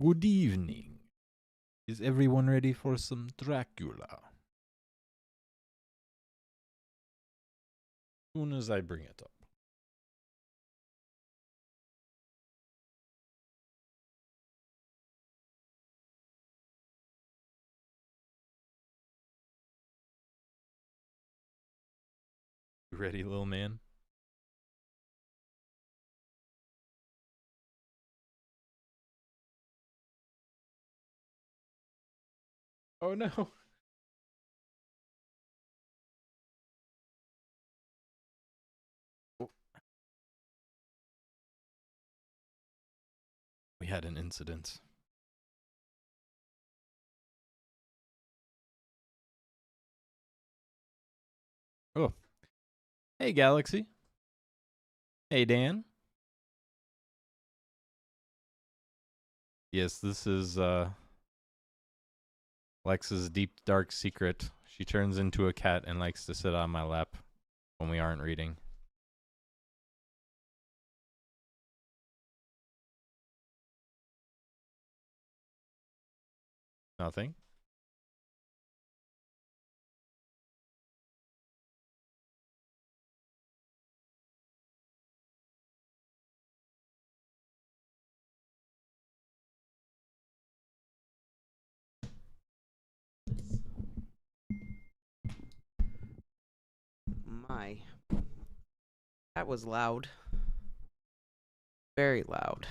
Good evening. Is everyone ready for some Dracula? Soon as I bring it up. You ready, little man? Oh no. We had an incident. Oh. Hey, Galaxy. Hey, Dan. Yes, this is Lex's deep, dark secret. She turns into a cat and likes to sit on my lap when we aren't reading. Nothing? My. That was loud. Very loud.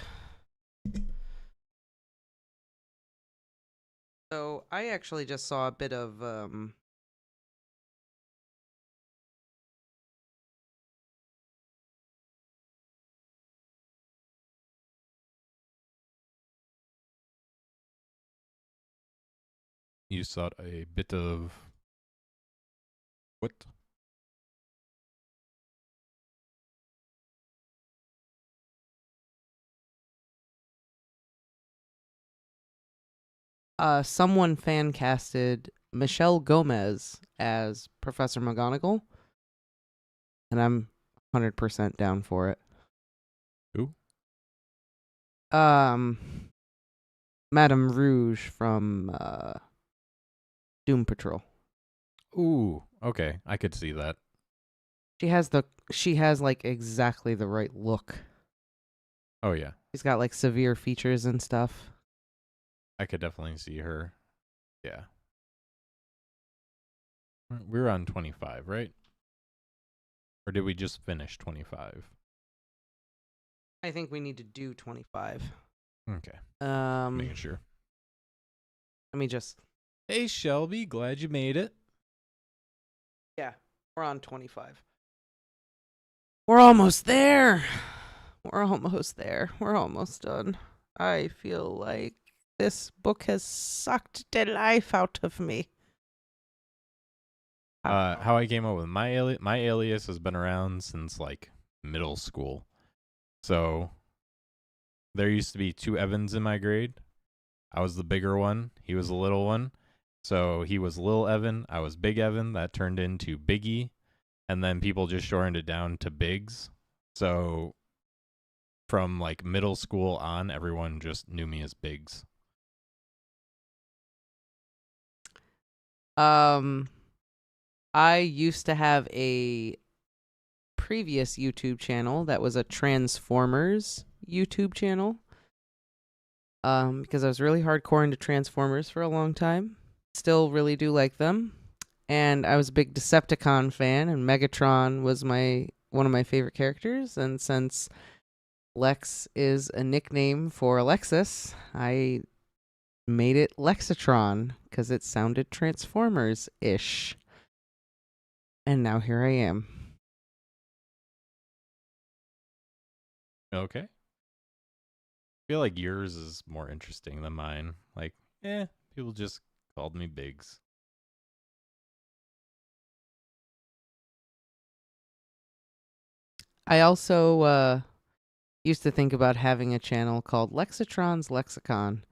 So, I actually just saw a bit of, You saw a bit of... What? someone fan casted Michelle Gomez as Professor McGonagall. And I'm 100% down for it. Who? Madame Rouge from, Doom Patrol. Ooh, okay. I could see that. She has like exactly the right look. Oh, yeah. She's got like severe features and stuff. I could definitely see her. Yeah. We're on 25, right? Or did we just finish 25? I think we need to do 25. Okay. Making sure. Let me just... Hey, Shelby. Glad you made it. Yeah, we're on 25. We're almost there. We're almost there. We're almost done. I feel like this book has sucked the life out of me. How I came up with my alias has been around since like middle school. So there used to be two Evans in my grade. I was the bigger one. He was the little one. So he was Lil Evan. I was Big Evan. That turned into Biggie. And then people just shortened it down to Biggs. So from like middle school on, everyone just knew me as Biggs. I used to have a previous YouTube channel that was a Transformers YouTube channel. Because I was really hardcore into Transformers for a long time. Still really do like them. And I was a big Decepticon fan, and Megatron was one of my favorite characters. And since Lex is a nickname for Alexis, I made it Lexatron because it sounded Transformers-ish. And now here I am. Okay. I feel like yours is more interesting than mine. Like, people just called me Biggs. I also used to think about having a channel called Lexatron's Lexicon.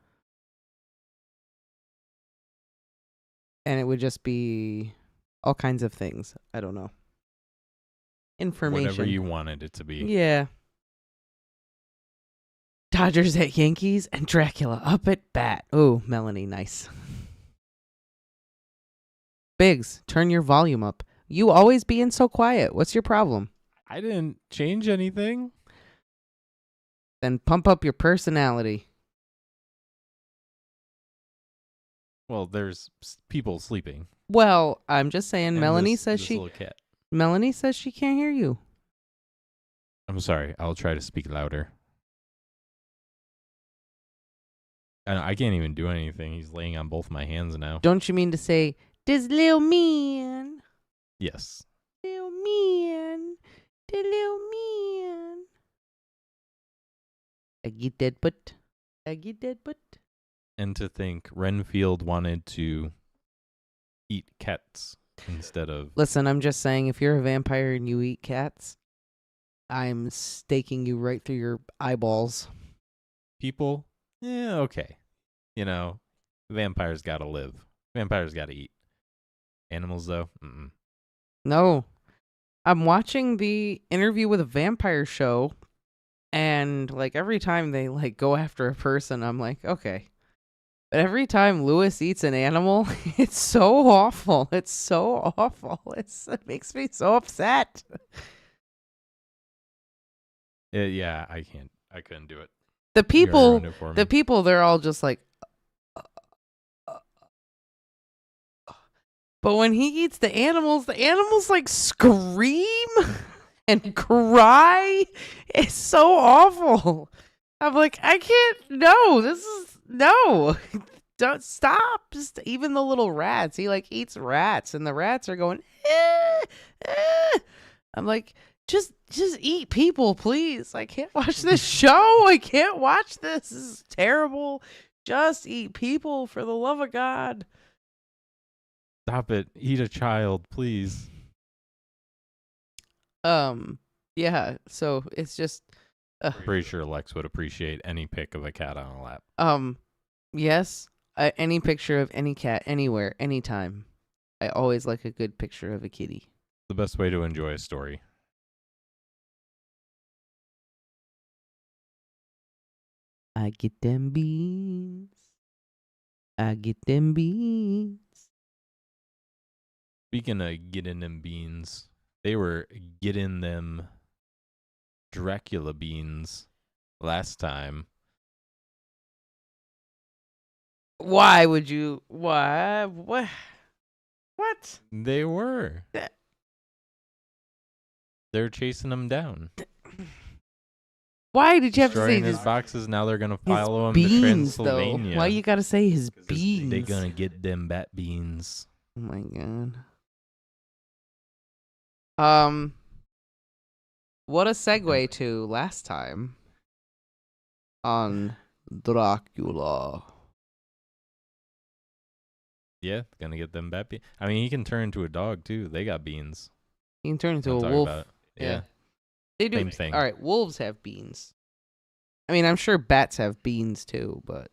And it would just be all kinds of things. I don't know. Information. Whatever you wanted it to be. Yeah. Dodgers at Yankees, and Dracula up at bat. Oh, Melanie, nice. Biggs, turn your volume up. You always being so quiet. What's your problem? I didn't change anything. Then pump up your personality. Well, there's people sleeping. Well, I'm just saying. And Melanie this says little cat. Melanie says she can't hear you. I'm sorry. I'll try to speak louder. I can't even do anything. He's laying on both my hands now. Don't you mean to say, this little man? Yes. Little man. The little man. I get that, but. And to think Renfield wanted to eat cats instead of... Listen, I'm just saying, if you're a vampire and you eat cats, I'm staking you right through your eyeballs. People? Yeah, okay. You know, vampires gotta live. Vampires gotta eat. Animals, though? Mm-mm. No. I'm watching the Interview with a Vampire show, and, like, every time they, like, go after a person, I'm like, okay. But every time Lewis eats an animal, it's so awful. It's so awful. It makes me so upset. Yeah, I couldn't do it. The people, You ruined it for me. they're all just like, but when he eats the animals like scream and cry. It's so awful. I'm like, I can't. No. Don't stop. Just even the little rats. He like eats rats, and the rats are going. I'm like, just eat people, please. I can't watch this show. I can't watch this. This is terrible. Just eat people, for the love of God. Stop it. Eat a child, please. Yeah. So it's just. Pretty sure Lex would appreciate any pic of a cat on a lap. Yes. Any picture of any cat, anywhere, anytime. I always like a good picture of a kitty. The best way to enjoy a story. I get them beans. I get them beans. Speaking of getting them beans, they were getting them Dracula beans last time. Why would you? Why? What? What? They were. They're chasing him down. Why did you have to say Destroying his his boxes? Now they're gonna follow him beans, to Transylvania. though? Why you gotta say his beans? They gonna get them bat beans. Oh my God. What a segue to last time on Dracula. Yeah, gonna get them bat beans. I mean, he can turn into a dog too. They got beans. He can turn into We'll a talk wolf. about it. Yeah. Yeah. They do. Same thing. All right, wolves have beans. I mean, I'm sure bats have beans too, but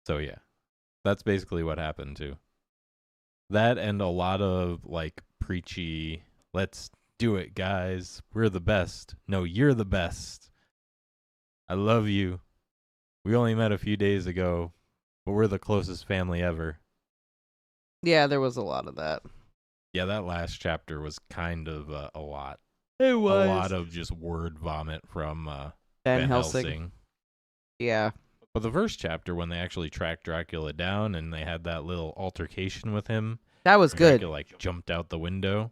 So yeah, that's basically what happened too. That and a lot of like preachy, let's do it, guys. We're the best. No, you're the best. I love you. We only met a few days ago, but we're the closest family ever. yeah, there was a lot of that. Yeah, that last chapter was kind of a lot. It A lot of just word vomit from Van Van Helsing. Helsing. Yeah. But the first chapter, when they actually tracked Dracula down and they had that little altercation with him, That was good. Dracula like jumped out the window.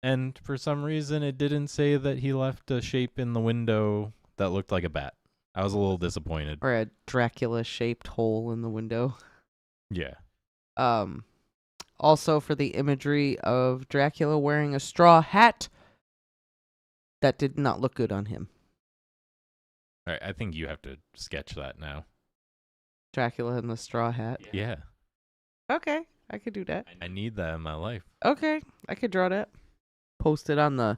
And for some reason, it didn't say that he left a shape in the window that looked like a bat. I was a little disappointed. Or a Dracula-shaped hole in the window. Yeah. Also for the imagery of Dracula wearing a straw hat, that did not look good on him. All right, I think you have to sketch that now. Dracula in the straw hat. Yeah. Okay, I could do that. I need that in my life. Okay, I could draw that. Post it on the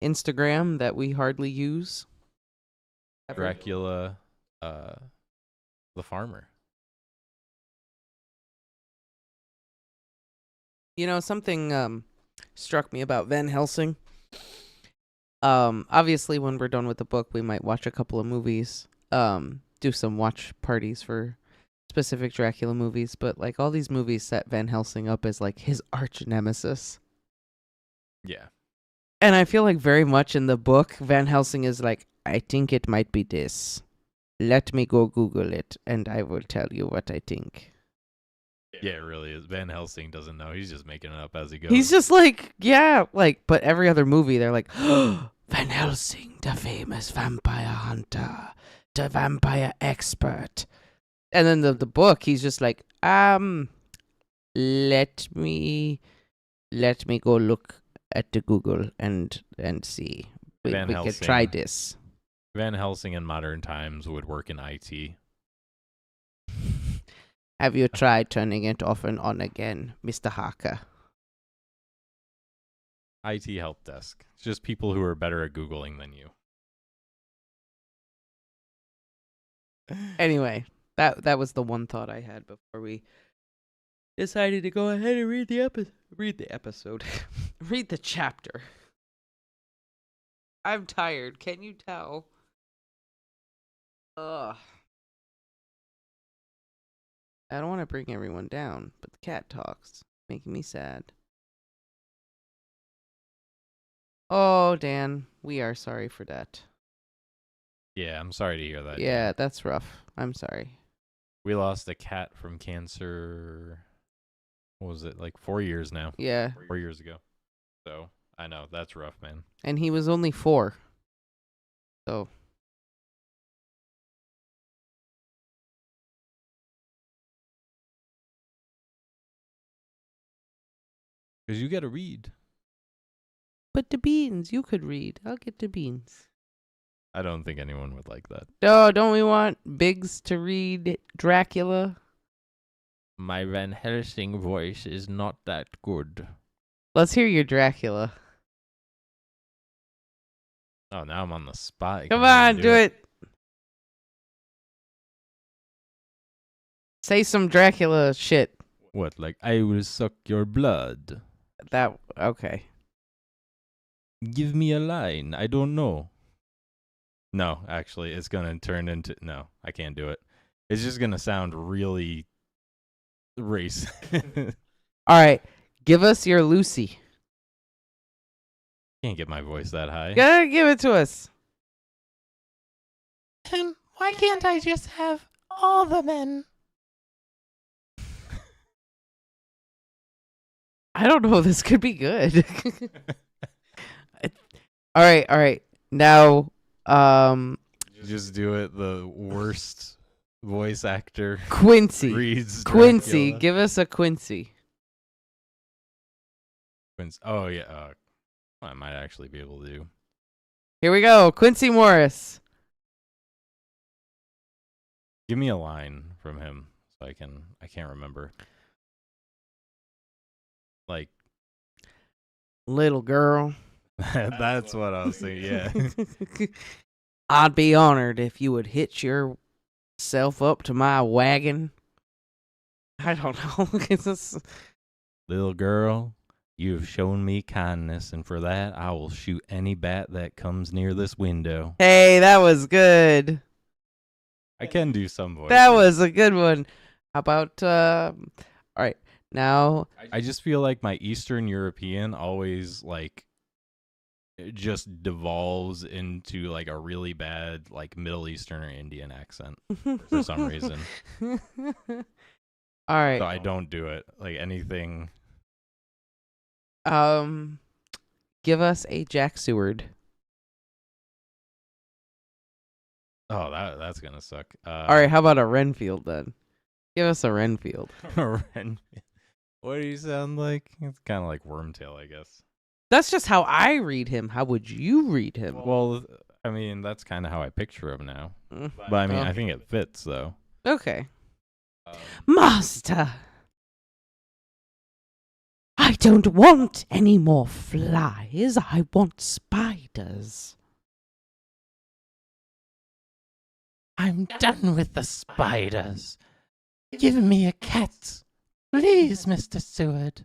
Instagram that we hardly use. Dracula, the farmer. You know, something struck me about Van Helsing. Obviously, when we're done with the book, we might watch a couple of movies. Do some watch parties for specific Dracula movies. But like all these movies set Van Helsing up as like his arch nemesis. Yeah. And I feel like very much in the book, Van Helsing is like, I think it might be this. Let me go Google it, and I will tell you what I think. Yeah, it really is. Van Helsing doesn't know. He's just making it up as he goes. He's just like, yeah, like, but every other movie, they're like, Van Helsing, the famous vampire hunter, the vampire expert. And then the book, he's just like, let me go look at the Google and see. We could try this. Van Helsing in modern times would work in IT. Have you tried turning it off and on again, Mr. Harker? IT help desk. It's just people who are better at Googling than you. Anyway, that was the one thought I had before we decided to go ahead and read the episode. Read the chapter. I'm tired. Can you tell? Ugh. I don't want to bring everyone down, but the cat talks, making me sad. Oh, Dan, we are sorry for that. Yeah, I'm sorry to hear that. Yeah, Dan. that's rough. I'm sorry. We lost a cat from cancer. What was it, like 4 years now? Yeah. 4 years ago. So, I know, that's rough, man. And he was only 4. So. Because you got to read. But the beans, you could read. I'll get the beans. I don't think anyone would like that. No, don't we want Biggs to read Dracula? My Van Helsing voice is not that good. Let's hear your Dracula. Oh, now I'm on the spot. Come on, do it. Say some Dracula shit. What, like, I will suck your blood? Okay. Give me a line. I don't know. No, actually, it's going to turn into... No, I can't do it. It's just going to sound really racist. All right. Give us your Lucy. Can't get my voice that high. Gotta give it to us. Why can't I just have all the men? I don't know. This could be good. All right. Now, Just do it. The worst voice actor Quincy. reads Quincy, Dracula. give us a Quincy. Oh, yeah. I might actually be able to do. Here we go. Quincy Morris. Give me a line from him so I can't remember. Like, Little girl. that's what I was thinking, yeah. I'd be honored if you would hitch yourself up to my wagon. I don't know. Little girl, you have shown me kindness, and for that I will shoot any bat that comes near this window. Hey, that was good. I can do some voices. That was a good one. How about, all right, now. I just feel like my Eastern European always, like, it just devolves into, like, a really bad, like, Middle Eastern or Indian accent for some reason. All right. So I don't do it. Like, anything. Give us a Jack Seward. Oh, that's gonna suck. All right, how about a Renfield then? Give us a Renfield. What do you sound like? It's kind of like Wormtail, I guess. That's just how I read him. How would you read him? Well, I mean, that's kind of how I picture him now. Mm. But I mean, I think it fits though. Okay. Master, I don't want any more flies. I want spiders. I'm done with the spiders. Give me a cat, please, Mr. Seward.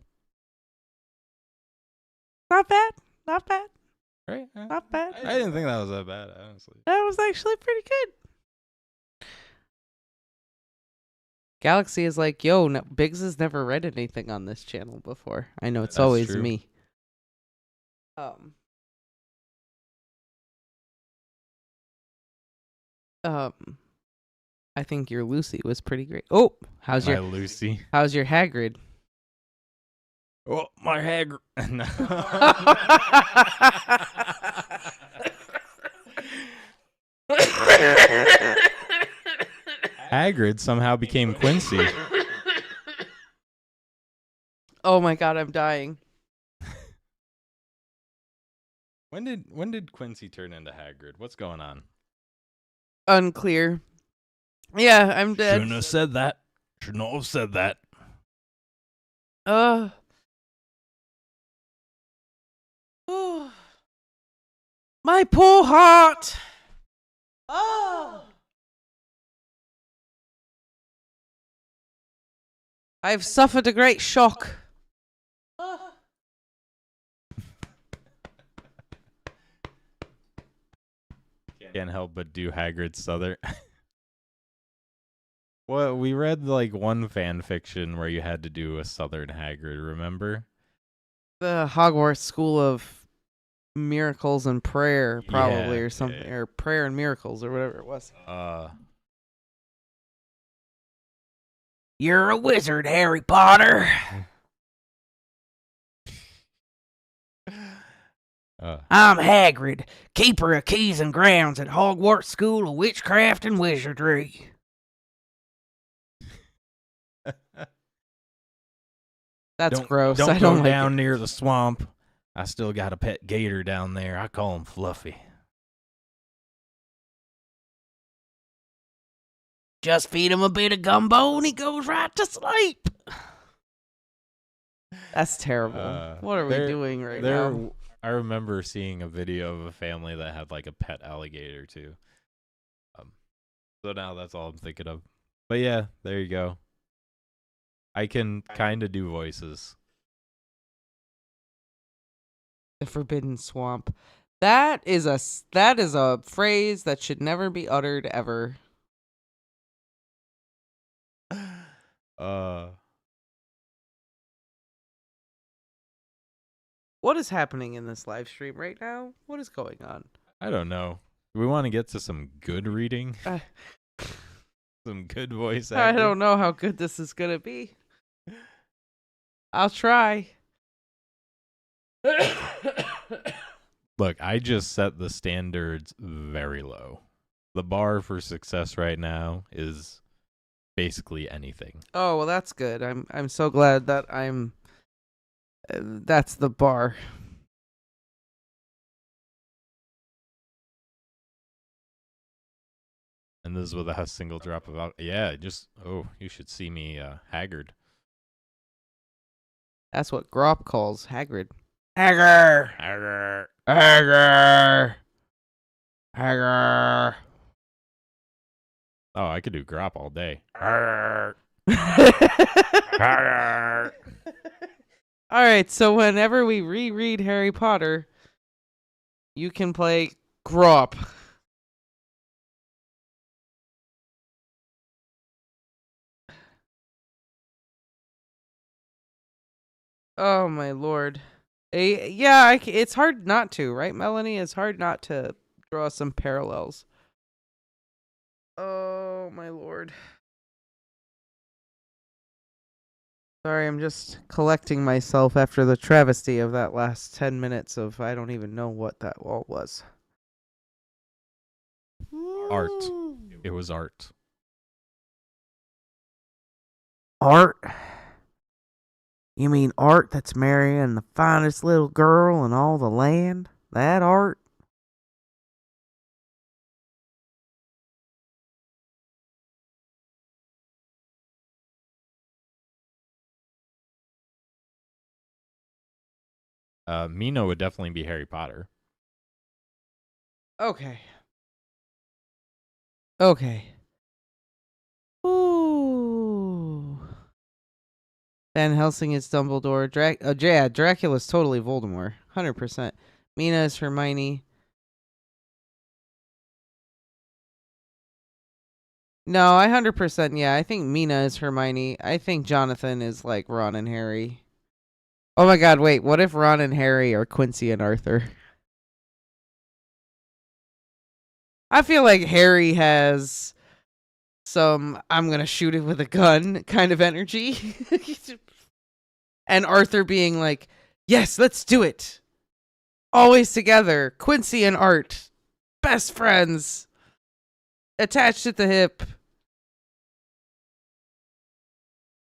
Not bad. Not bad. Right? Not bad. I didn't think that was that bad, honestly. That was actually pretty good. Galaxy is like, yo, no, Biggs has never read anything on this channel before. I know it's That's always true. me. I think your Lucy was pretty great. Oh, how's My your Lucy? how's your Hagrid? Oh, my Hagrid. No. Hagrid somehow became Quincy. Oh my god, I'm dying. When did Quincy turn into Hagrid? What's going on? Unclear. Yeah, I'm dead. Shouldn't have said that. Should not have said that. Oh, my poor heart. Oh. I've suffered a great shock. Can't help but do Hagrid Southern. Well, we read like one fan fiction where you had to do a Southern Hagrid, remember? The Hogwarts School of Miracles and Prayer, probably, Yeah, or something, yeah. or Prayer and Miracles, or whatever it was. You're a wizard, Harry Potter. I'm Hagrid, keeper of keys and grounds at Hogwarts School of Witchcraft and Wizardry. That's gross. Don't I don't go like down it. near the swamp. I still got a pet gator down there. I call him Fluffy. Just feed him a bit of gumbo and he goes right to sleep. That's terrible. What are we doing right now? I remember seeing a video of a family that had like a pet alligator too. So now that's all I'm thinking of. But yeah, there you go. I can kind of do voices. The Forbidden Swamp. That is a phrase that should never be uttered ever. What is happening in this live stream right now? What is going on? I don't know. Do we want to get to some good reading? Some good voice acting? I don't know how good this is gonna be. I'll try. Look, I just set the standards very low. The bar for success right now is basically anything. Oh, well, that's good. I'm so glad that I'm that's the bar. And this is without a single drop of alcohol. Yeah, you should see me haggard. That's what Grop calls Hagrid. Hagger. Oh, I could do Grop all day. All right, so whenever we reread Harry Potter, you can play Grop. Oh my lord. Yeah, it's hard not to, right, Melanie? It's hard not to draw some parallels. Oh my lord. Sorry, I'm just collecting myself after the travesty of that last 10 minutes of I don't even know what that all was. Art. It was art. Art? You mean art that's marrying the finest little girl in all the land? That art? Mina would definitely be Harry Potter. Okay. Ooh. Van Helsing is Dumbledore. Dracula's totally Voldemort. 100%. Mina is Hermione. No, I 100%. Yeah, I think Mina is Hermione. I think Jonathan is like Ron and Harry. Oh my God! Wait, what if Ron and Harry are Quincy and Arthur? I feel like Harry has some "I'm gonna shoot it with a gun" kind of energy, and Arthur being like, "Yes, let's do it." Always together, Quincy and Art, best friends, attached at the hip.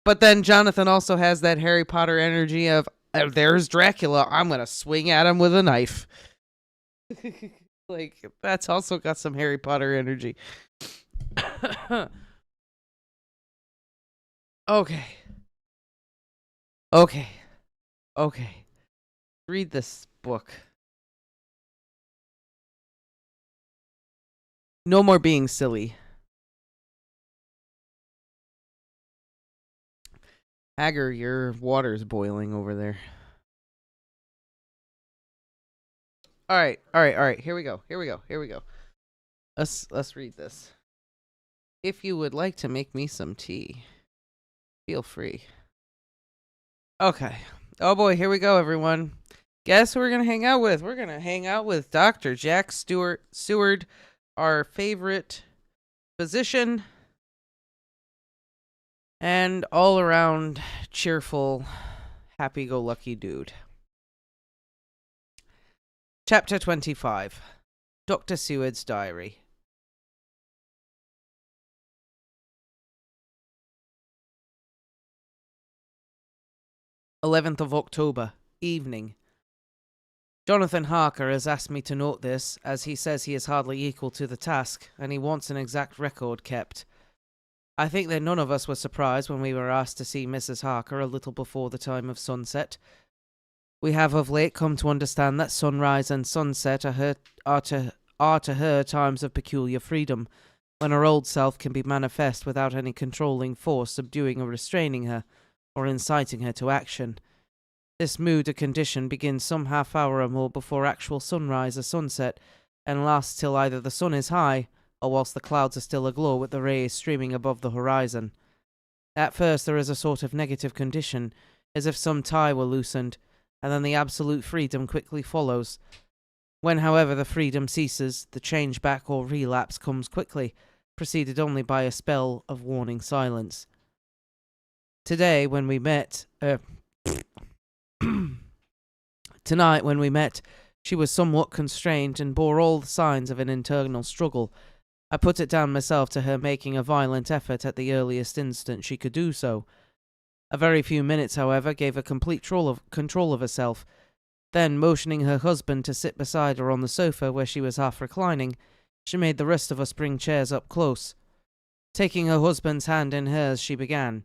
But then Jonathan also has that Harry Potter energy of, there's Dracula, I'm going to swing at him with a knife. Like, that's also got some Harry Potter energy. Okay. Read this book. No more being silly. Hager, your water's boiling over there. All right. Here we go. Let's read this. If you would like to make me some tea, feel free. Okay. Oh boy, here we go, everyone. Guess who we're gonna hang out with? We're gonna hang out with Dr. Jack Seward, our favorite physician, and all around cheerful, happy-go-lucky dude. Chapter 25. Dr. Seward's Diary. 11th of October, evening. Jonathan Harker has asked me to note this, as he says he is hardly equal to the task, and he wants an exact record kept. I think that none of us were surprised when we were asked to see Mrs. Harker a little before the time of sunset. We have of late come to understand that sunrise and sunset are to her times of peculiar freedom, when her old self can be manifest without any controlling force subduing or restraining her, or inciting her to action. This mood or condition begins some half hour or more before actual sunrise or sunset, and lasts till either the sun is high, or whilst the clouds are still aglow with the rays streaming above the horizon. At first there is a sort of negative condition, as if some tie were loosened, and then the absolute freedom quickly follows. When, however, the freedom ceases, the change back or relapse comes quickly, preceded only by a spell of warning silence. Tonight, when we met, she was somewhat constrained and bore all the signs of an internal struggle. I put it down myself to her making a violent effort at the earliest instant she could do so. A very few minutes, however, gave her complete control of herself. Then, motioning her husband to sit beside her on the sofa where she was half reclining, she made the rest of us bring chairs up close. Taking her husband's hand in hers, she began.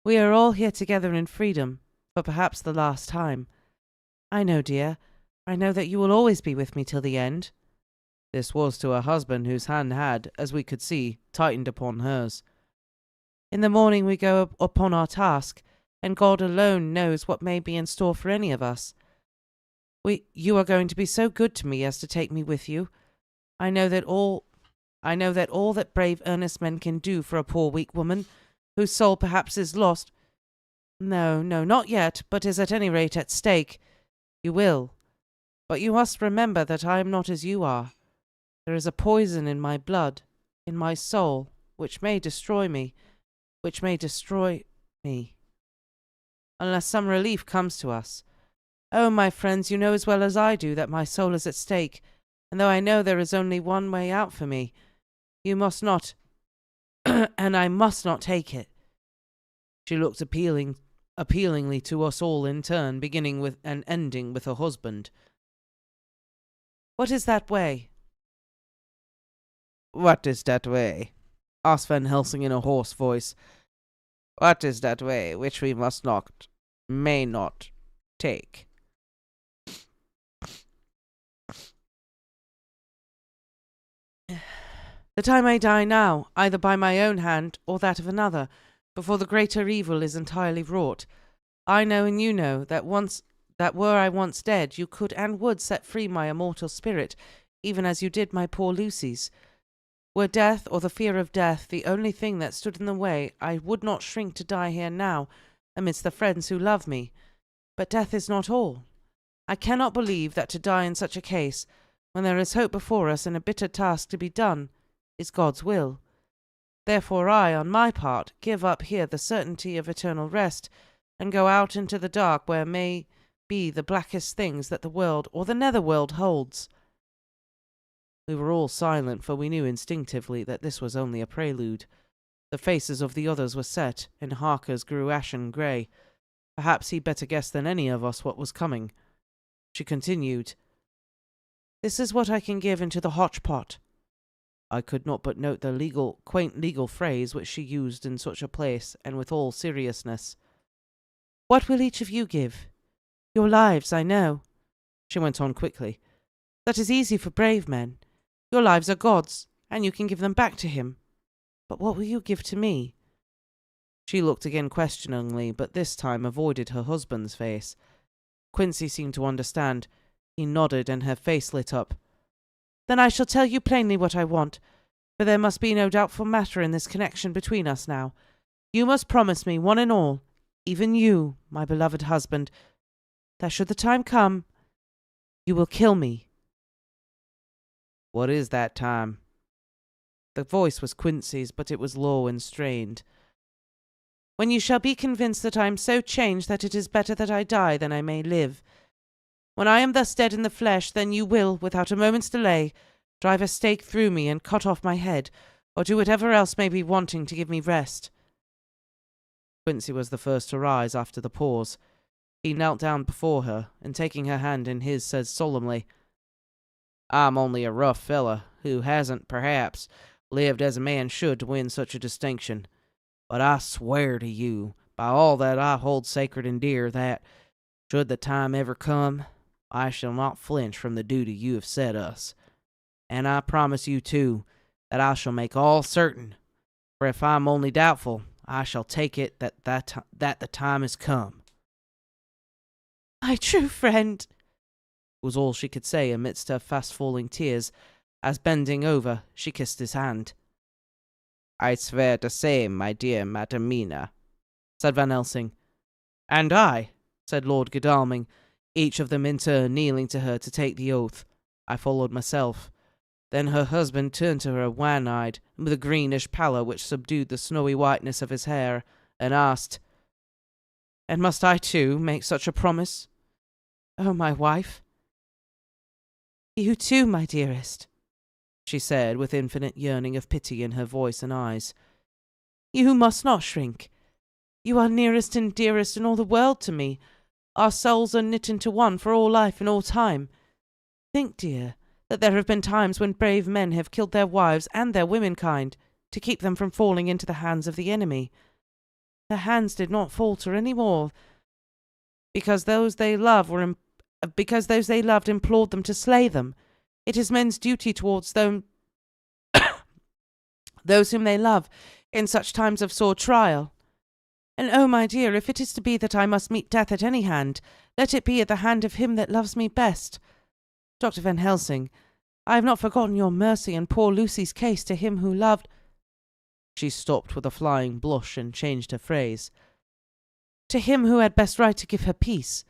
"We are all here together in freedom, for perhaps the last time. I know, dear, I know that you will always be with me till the end." This was to her husband, whose hand had, as we could see, tightened upon hers. "In the morning we go upon our task, and God alone knows what may be in store for any of us. You are going to be so good to me as to take me with you. I know that all that brave, earnest men can do for a poor, weak woman, whose soul perhaps is lost. No, not yet, but is at any rate at stake. You will. But you must remember that I am not as you are. There is a poison in my blood, in my soul, which may destroy me, unless some relief comes to us. Oh, my friends, you know as well as I do that my soul is at stake, and though I know there is only one way out for me, you must not, and I must not take it." She looked appealingly to us all in turn, beginning with and ending with her husband. "What is that way?" "What is that way?" asked Van Helsing in a hoarse voice. "What is that way which we may not take?" "That I may die now, either by my own hand or that of another, before the greater evil is entirely wrought. I know and you know that were I once dead, you could and would set free my immortal spirit, even as you did my poor Lucy's. Were death or the fear of death the only thing that stood in the way, I would not shrink to die here now, amidst the friends who love me. But death is not all. I cannot believe that to die in such a case, when there is hope before us and a bitter task to be done, is God's will. Therefore I, on my part, give up here the certainty of eternal rest, and go out into the dark where may be the blackest things that the world or the netherworld holds. We were all silent, for we knew instinctively that this was only a prelude. The faces of the others were set, and Harker's grew ashen grey. Perhaps he better guessed than any of us what was coming. She continued, "This is what I can give into the hotch-pot." I could not but note the quaint legal phrase which she used in such a place, and with all seriousness. "What will each of you give? Your lives, I know," she went on quickly. "That is easy for brave men. Your lives are God's, and you can give them back to him. But what will you give to me?" She looked again questioningly, but this time avoided her husband's face. Quincy seemed to understand. He nodded, and her face lit up. "Then I shall tell you plainly what I want, for there must be no doubtful matter in this connection between us now. You must promise me, one and all, even you, my beloved husband, that should the time come, you will kill me." "What is that time?" The voice was Quincy's, but it was low and strained. "When you shall be convinced that I am so changed that it is better that I die than I may live. When I am thus dead in the flesh, then you will, without a moment's delay, drive a stake through me and cut off my head, or do whatever else may be wanting to give me rest." Quincy was the first to rise after the pause. He knelt down before her, and taking her hand in his, said solemnly, "I'm only a rough fella, who hasn't, perhaps, lived as a man should to win such a distinction. But I swear to you, by all that I hold sacred and dear, that, should the time ever come, I shall not flinch from the duty you have set us. And I promise you, too, that I shall make all certain, for if I am only doubtful, I shall take it that the time has come." "My true friend," was all she could say amidst her fast-falling tears, as bending over, she kissed his hand. "I swear the same, my dear Madam Mina," said Van Helsing. "And I," said Lord Godalming, each of them in turn kneeling to her to take the oath. I followed myself. Then her husband turned to her wan-eyed, and with a greenish pallor which subdued the snowy whiteness of his hair, and asked, "And must I, too, make such a promise? Oh, my wife?" "You, too, my dearest," she said, with infinite yearning of pity in her voice and eyes. "You must not shrink. You are nearest and dearest in all the world to me. Our souls are knit into one for all life and all time. Think, dear, that there have been times when brave men have killed their wives and their womenkind to keep them from falling into the hands of the enemy. Their hands did not falter any more because those they loved implored them to slay them. It is men's duty towards them, those whom they love, in such times of sore trial. And oh, my dear, if it is to be that I must meet death at any hand, let it be at the hand of him that loves me best. Dr. Van Helsing, I have not forgotten your mercy and poor Lucy's case to him who loved—" She stopped with a flying blush and changed her phrase. "To him who had best right to give her peace.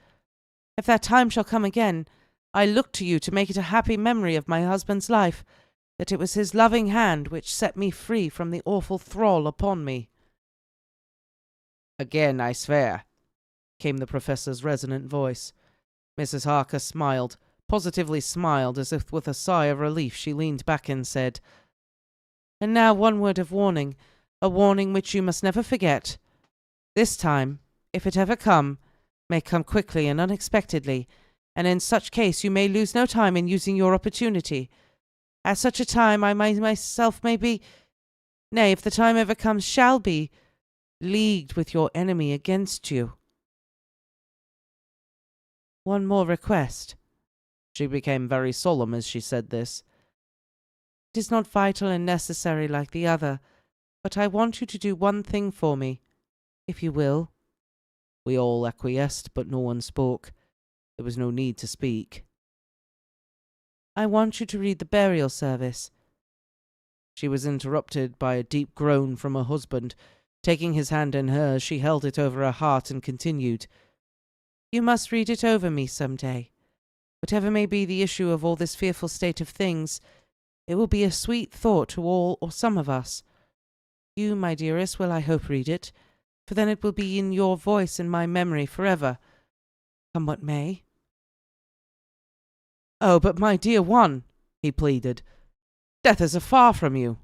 If that time shall come again, I look to you to make it a happy memory of my husband's life, that it was his loving hand which set me free from the awful thrall upon me." "Again I swear," came the professor's resonant voice. Mrs. Harker smiled, positively smiled, as if with a sigh of relief she leaned back and said, "And now one word of warning, a warning which you must never forget. This time, if it ever come, may come quickly and unexpectedly, and in such case you may lose no time in using your opportunity. At such a time I myself may be, nay, if the time ever comes, shall be, leagued with your enemy against you. One more request." She became very solemn as she said this. "It is not vital and necessary like the other, but I want you to do one thing for me, if you will." We all acquiesced, but no one spoke. There was no need to speak. "I want you to read the burial service." She was interrupted by a deep groan from her husband. Taking his hand in hers, she held it over her heart and continued, "You must read it over me some day. Whatever may be the issue of all this fearful state of things, it will be a sweet thought to all or some of us. You, my dearest, will I hope read it, for then it will be in your voice in my memory forever, come what may." "Oh, but my dear one," he pleaded, "death is afar from you."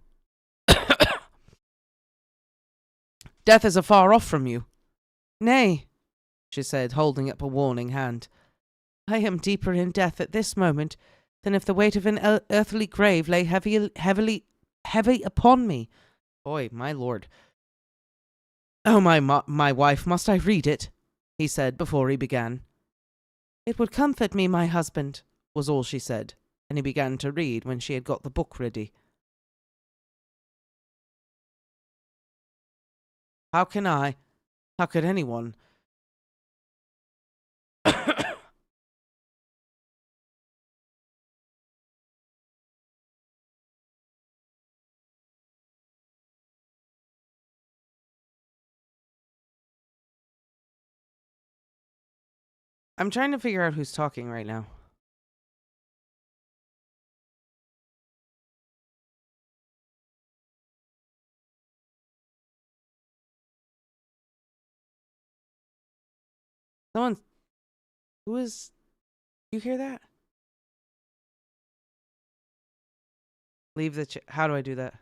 "Death is afar off from you." "Nay," she said, holding up a warning hand. "I am deeper in death at this moment than if the weight of an earthly grave lay heavy upon me. Boy, my lord." "Oh, my wife, must I read it?" he said before he began. "It would comfort me, my husband," was all she said, and he began to read when she had got the book ready. How could anyone? I'm trying to figure out who's talking right now. Who is, you hear that? Leave the how do I do that?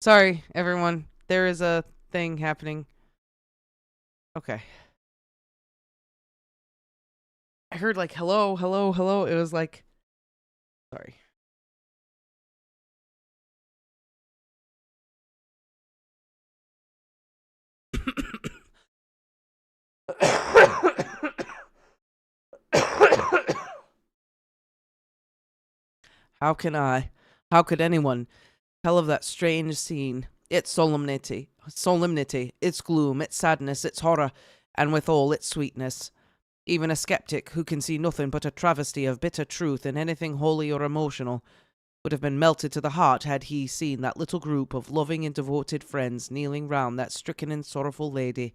Sorry, everyone. There is a thing happening. Okay. I heard like, hello, hello, hello. It was like, sorry. How could anyone tell of that strange scene, its solemnity, its gloom, its sadness, its horror, and withal its sweetness? Even a skeptic who can see nothing but a travesty of bitter truth in anything holy or emotional would have been melted to the heart had he seen that little group of loving and devoted friends kneeling round that stricken and sorrowful lady,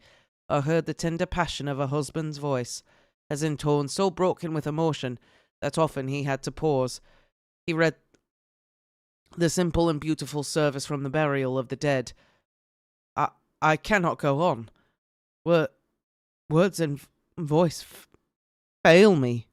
or heard the tender passion of her husband's voice, as in tones so broken with emotion that often he had to pause. He read the simple and beautiful service from the burial of the dead. I cannot go on. Words and voice fail me."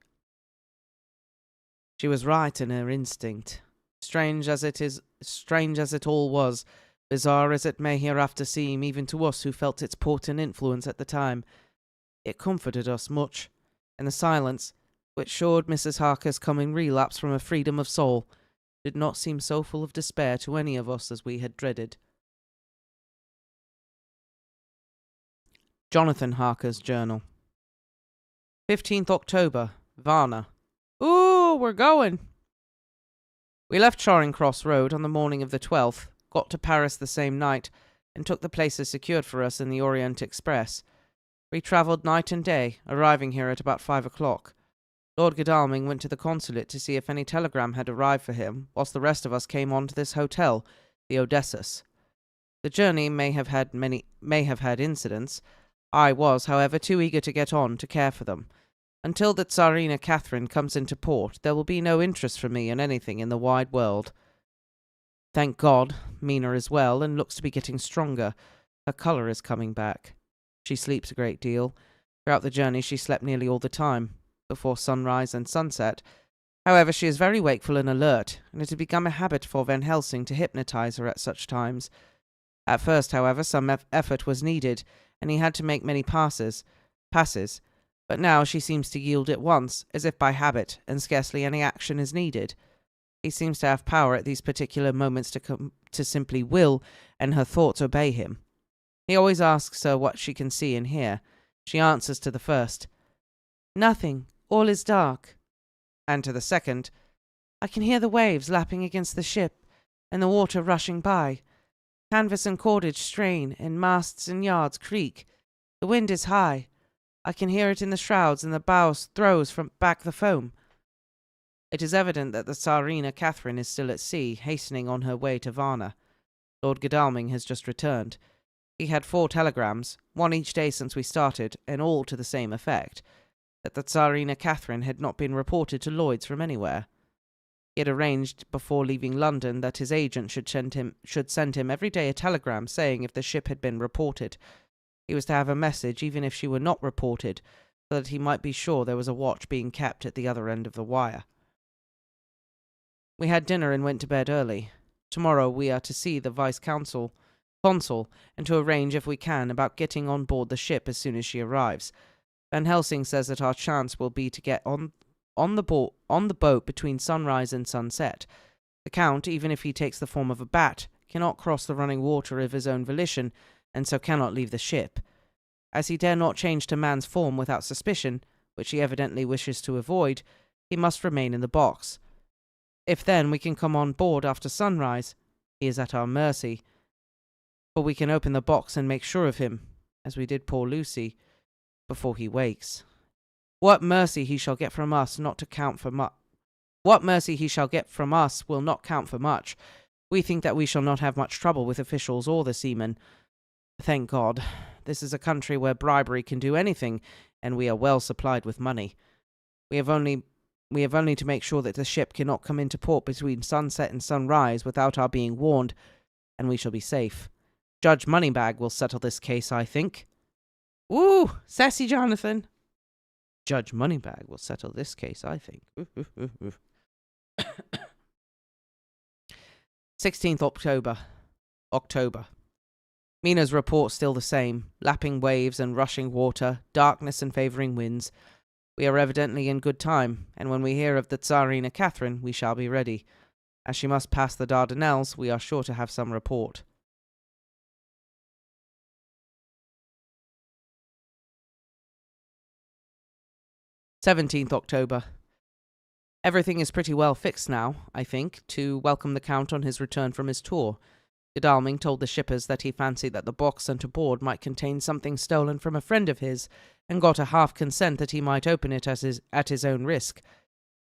She was right in her instinct. Strange as it all was, bizarre as it may hereafter seem, even to us who felt its potent influence at the time, it comforted us much, and the silence, which showed Mrs. Harker's coming relapse from a freedom of soul, did not seem so full of despair to any of us as we had dreaded. Jonathan Harker's journal. 15th October, Varna. Ooh, we're going. We left Charing Cross Road on the morning of the 12th, got to Paris the same night, and took the places secured for us in the Orient Express. We travelled night and day, arriving here at about 5 o'clock. Lord Godalming went to the consulate to see if any telegram had arrived for him, whilst the rest of us came on to this hotel, the Odysseus. The journey may have had incidents. I was, however, too eager to get on to care for them. Until the Tsarina Catherine comes into port, there will be no interest for me in anything in the wide world. Thank God, Mina is well and looks to be getting stronger. Her colour is coming back. She sleeps a great deal. Throughout the journey she slept nearly all the time, before sunrise and sunset. However, she is very wakeful and alert, and it had become a habit for Van Helsing to hypnotize her at such times. At first, however, some effort was needed, and he had to make many passes, but now she seems to yield at once, as if by habit, and scarcely any action is needed. He seems to have power at these particular moments to simply will, and her thoughts obey him. He always asks her what she can see and hear. She answers to the first, "Nothing, all is dark," and to the second, "I can hear the waves lapping against the ship, and the water rushing by. Canvas and cordage strain, and masts and yards creak. The wind is high. I can hear it in the shrouds, and the bow throws back the foam." It is evident that the Tsarina Catherine is still at sea, hastening on her way to Varna. Lord Godalming has just returned. He had 4 telegrams, one each day since we started, and all to the same effect, that the Tsarina Catherine had not been reported to Lloyd's from anywhere. He had arranged before leaving London that his agent should send him every day a telegram saying if the ship had been reported. He was to have a message even if she were not reported, so that he might be sure there was a watch being kept at the other end of the wire. We had dinner and went to bed early. Tomorrow we are to see the Vice-Consul, and to arrange, if we can, about getting on board the ship as soon as she arrives. Van Helsing says that our chance will be to get on the boat between sunrise and sunset. The Count, even if he takes the form of a bat, cannot cross the running water of his own volition, and so cannot leave the ship. As he dare not change to man's form without suspicion, which he evidently wishes to avoid, he must remain in the box. If then we can come on board after sunrise, he is at our mercy, for we can open the box and make sure of him, as we did poor Lucy, before he wakes. What mercy he shall get from us will not count for much. We think that we shall not have much trouble with officials or the seamen. Thank God, this is a country where bribery can do anything, and we are well supplied with money. We have only to make sure that the ship cannot come into port between sunset and sunrise without our being warned, and we shall be safe. Judge Moneybag will settle this case, I think. Woo! Sassy Jonathan! Judge Moneybag will settle this case, I think. 16th October. Mina's report still the same. Lapping waves and rushing water, darkness and favouring winds. We are evidently in good time, and when we hear of the Tsarina Catherine, we shall be ready. As she must pass the Dardanelles, we are sure to have some report. October 17th. Everything is pretty well fixed now, I think, to welcome the Count on his return from his tour. Godalming told the shippers that he fancied that the box sent aboard might contain something stolen from a friend of his, and got a half consent that he might open it at his own risk.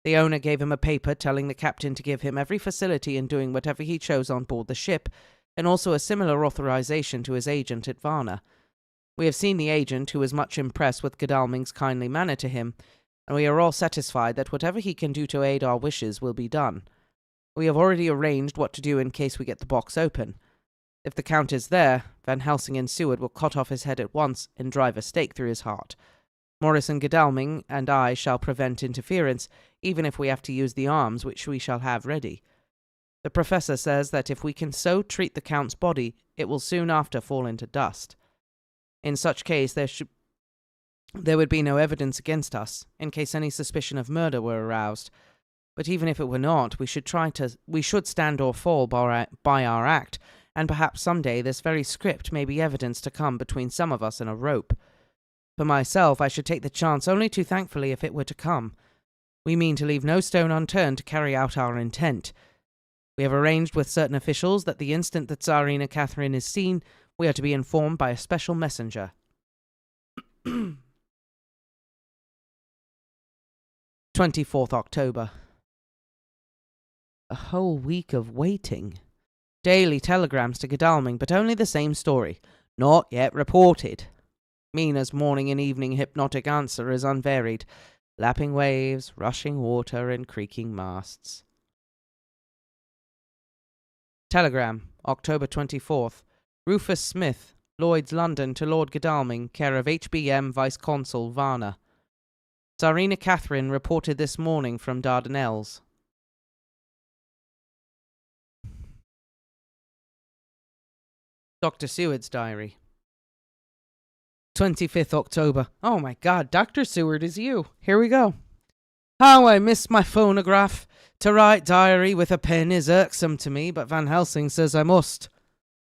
The owner gave him a paper telling the captain to give him every facility in doing whatever he chose on board the ship, and also a similar authorization to his agent at Varna. We have seen the agent, who was much impressed with Godalming's kindly manner to him, and we are all satisfied that whatever he can do to aid our wishes will be done. We have already arranged what to do in case we get the box open. If the Count is there, Van Helsing and Seward will cut off his head at once and drive a stake through his heart. Morris and Godalming and I shall prevent interference, even if we have to use the arms which we shall have ready. The Professor says that if we can so treat the Count's body, it will soon after fall into dust. In such case, there would be no evidence against us, in case any suspicion of murder were aroused. But even if it were not, we should stand or fall by our act, and perhaps some day this very script may be evidence to come between some of us and a rope. For myself, I should take the chance only too thankfully if it were to come. We mean to leave no stone unturned to carry out our intent. We have arranged with certain officials that the instant the Tsarina Catherine is seen, we are to be informed by a special messenger. 24th October. A whole week of waiting. Daily telegrams to Godalming, but only the same story. Not yet reported. Mina's morning and evening hypnotic answer is unvaried. Lapping waves, rushing water, and creaking masts. Telegram, October 24th. Rufus Smith, Lloyd's, London, to Lord Godalming, care of HBM Vice-Consul, Varna. Tsarina Catherine reported this morning from Dardanelles. Dr. Seward's diary. 25th October. Oh my God, Dr. Seward is you. Here we go. How I miss my phonograph. To write diary with a pen is irksome to me, but Van Helsing says I must.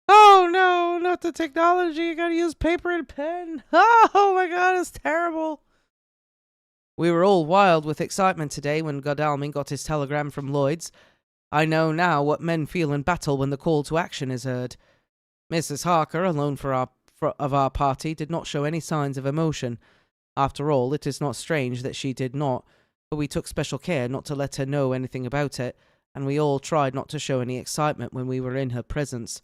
Oh no, not the technology. You gotta use paper and pen. Oh my God, it's terrible. We were all wild with excitement today when Godalming got his telegram from Lloyd's. I know now what men feel in battle when the call to action is heard. Mrs. Harker, alone of our party, did not show any signs of emotion. After all, it is not strange that she did not, but we took special care not to let her know anything about it, and we all tried not to show any excitement when we were in her presence.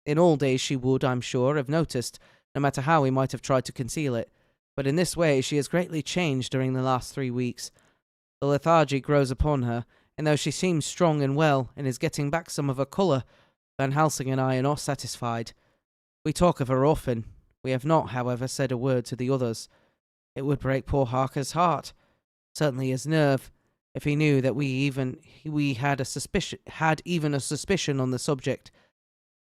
In old days she would, I'm sure, have noticed, no matter how we might have tried to conceal it, but in this way she has greatly changed during the last 3 weeks. The lethargy grows upon her, and though she seems strong and well, and is getting back some of her colour, Van Helsing and I are not satisfied. We talk of her often. We have not, however, said a word to the others. It would break poor Harker's heart, certainly his nerve, if he knew that we had even a suspicion on the subject.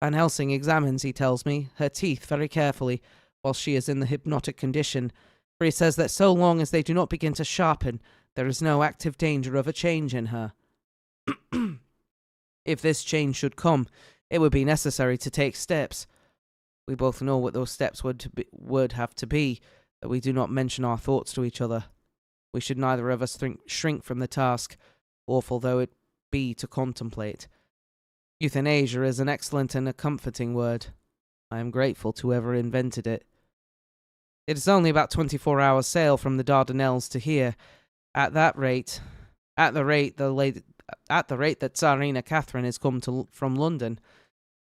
Van Helsing examines, he tells me, her teeth very carefully while she is in the hypnotic condition, for he says that so long as they do not begin to sharpen, there is no active danger of a change in her. If this change should come, it would be necessary to take steps. We both know what those steps would have to be, that we do not mention our thoughts to each other. We should neither of us shrink from the task, awful though it be to contemplate. Euthanasia is an excellent and a comforting word. I am grateful to whoever invented it. It is only about 24 hours' sail from the Dardanelles to here. At the rate that Tsarina Catherine is come from London,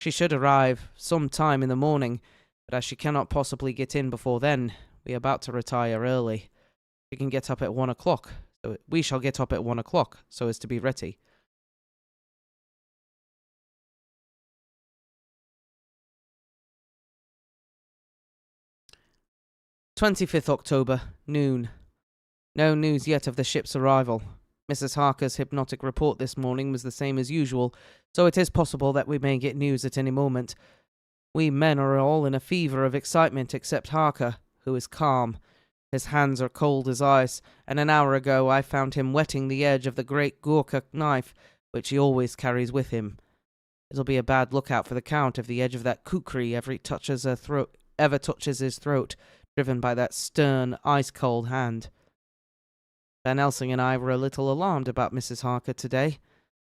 she should arrive some time in the morning, but as she cannot possibly get in before then, we are about to retire early. We can get up at 1 o'clock. We shall get up at 1 o'clock, so as to be ready. October, noon. No news yet of the ship's arrival. Mrs. Harker's hypnotic report this morning was the same as usual, so it is possible that we may get news at any moment. We men are all in a fever of excitement except Harker, who is calm. His hands are cold as ice, and an hour ago I found him whetting the edge of the great Gurkha knife, which he always carries with him. It'll be a bad lookout for the Count if the edge of that kukri ever touches his throat, driven by that stern, ice-cold hand. Van Helsing and I were a little alarmed about Mrs. Harker today.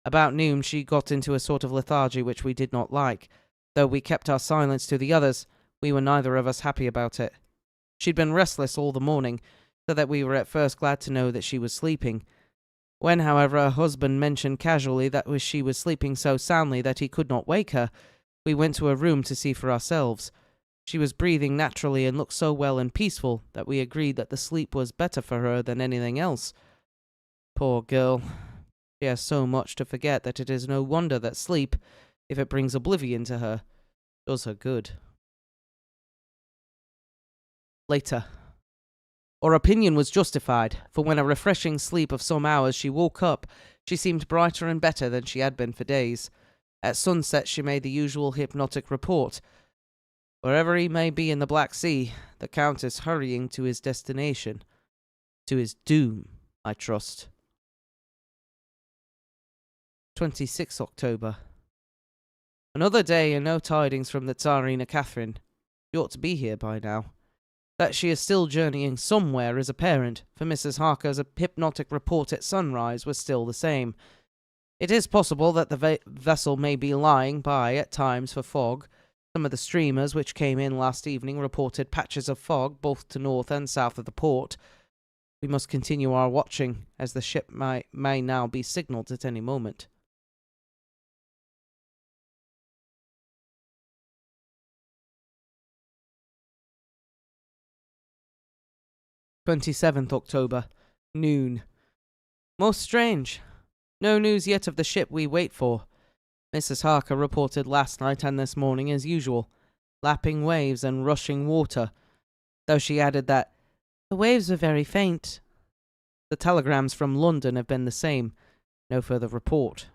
About noon she got into a sort of lethargy which we did not like. Though we kept our silence to the others, we were neither of us happy about it. She'd been restless all the morning, so that we were at first glad to know that she was sleeping. When, however, her husband mentioned casually that she was sleeping so soundly that he could not wake her, we went to her room to see for ourselves. She was breathing naturally and looked so well and peaceful that we agreed that the sleep was better for her than anything else. Poor girl. She has so much to forget that it is no wonder that sleep, if it brings oblivion to her, does her good. Later. Our opinion was justified, for when a refreshing sleep of some hours she woke up, she seemed brighter and better than she had been for days. At sunset she made the usual hypnotic report. Wherever he may be in the Black Sea, the Count is hurrying to his destination. To his doom, I trust. 26 October. Another day and no tidings from the Tsarina Catherine. She ought to be here by now. That she is still journeying somewhere is apparent, for Mrs. Harker's hypnotic report at sunrise was still the same. It is possible that the vessel may be lying by at times for fog. Some of the streamers which came in last evening reported patches of fog both to north and south of the port. We must continue our watching, as the ship may now be signalled at any moment. October, noon. Most strange. No news yet of the ship we wait for. Mrs. Harker reported last night and this morning as usual, lapping waves and rushing water, though she added that the waves were very faint. The telegrams from London have been the same. No further report.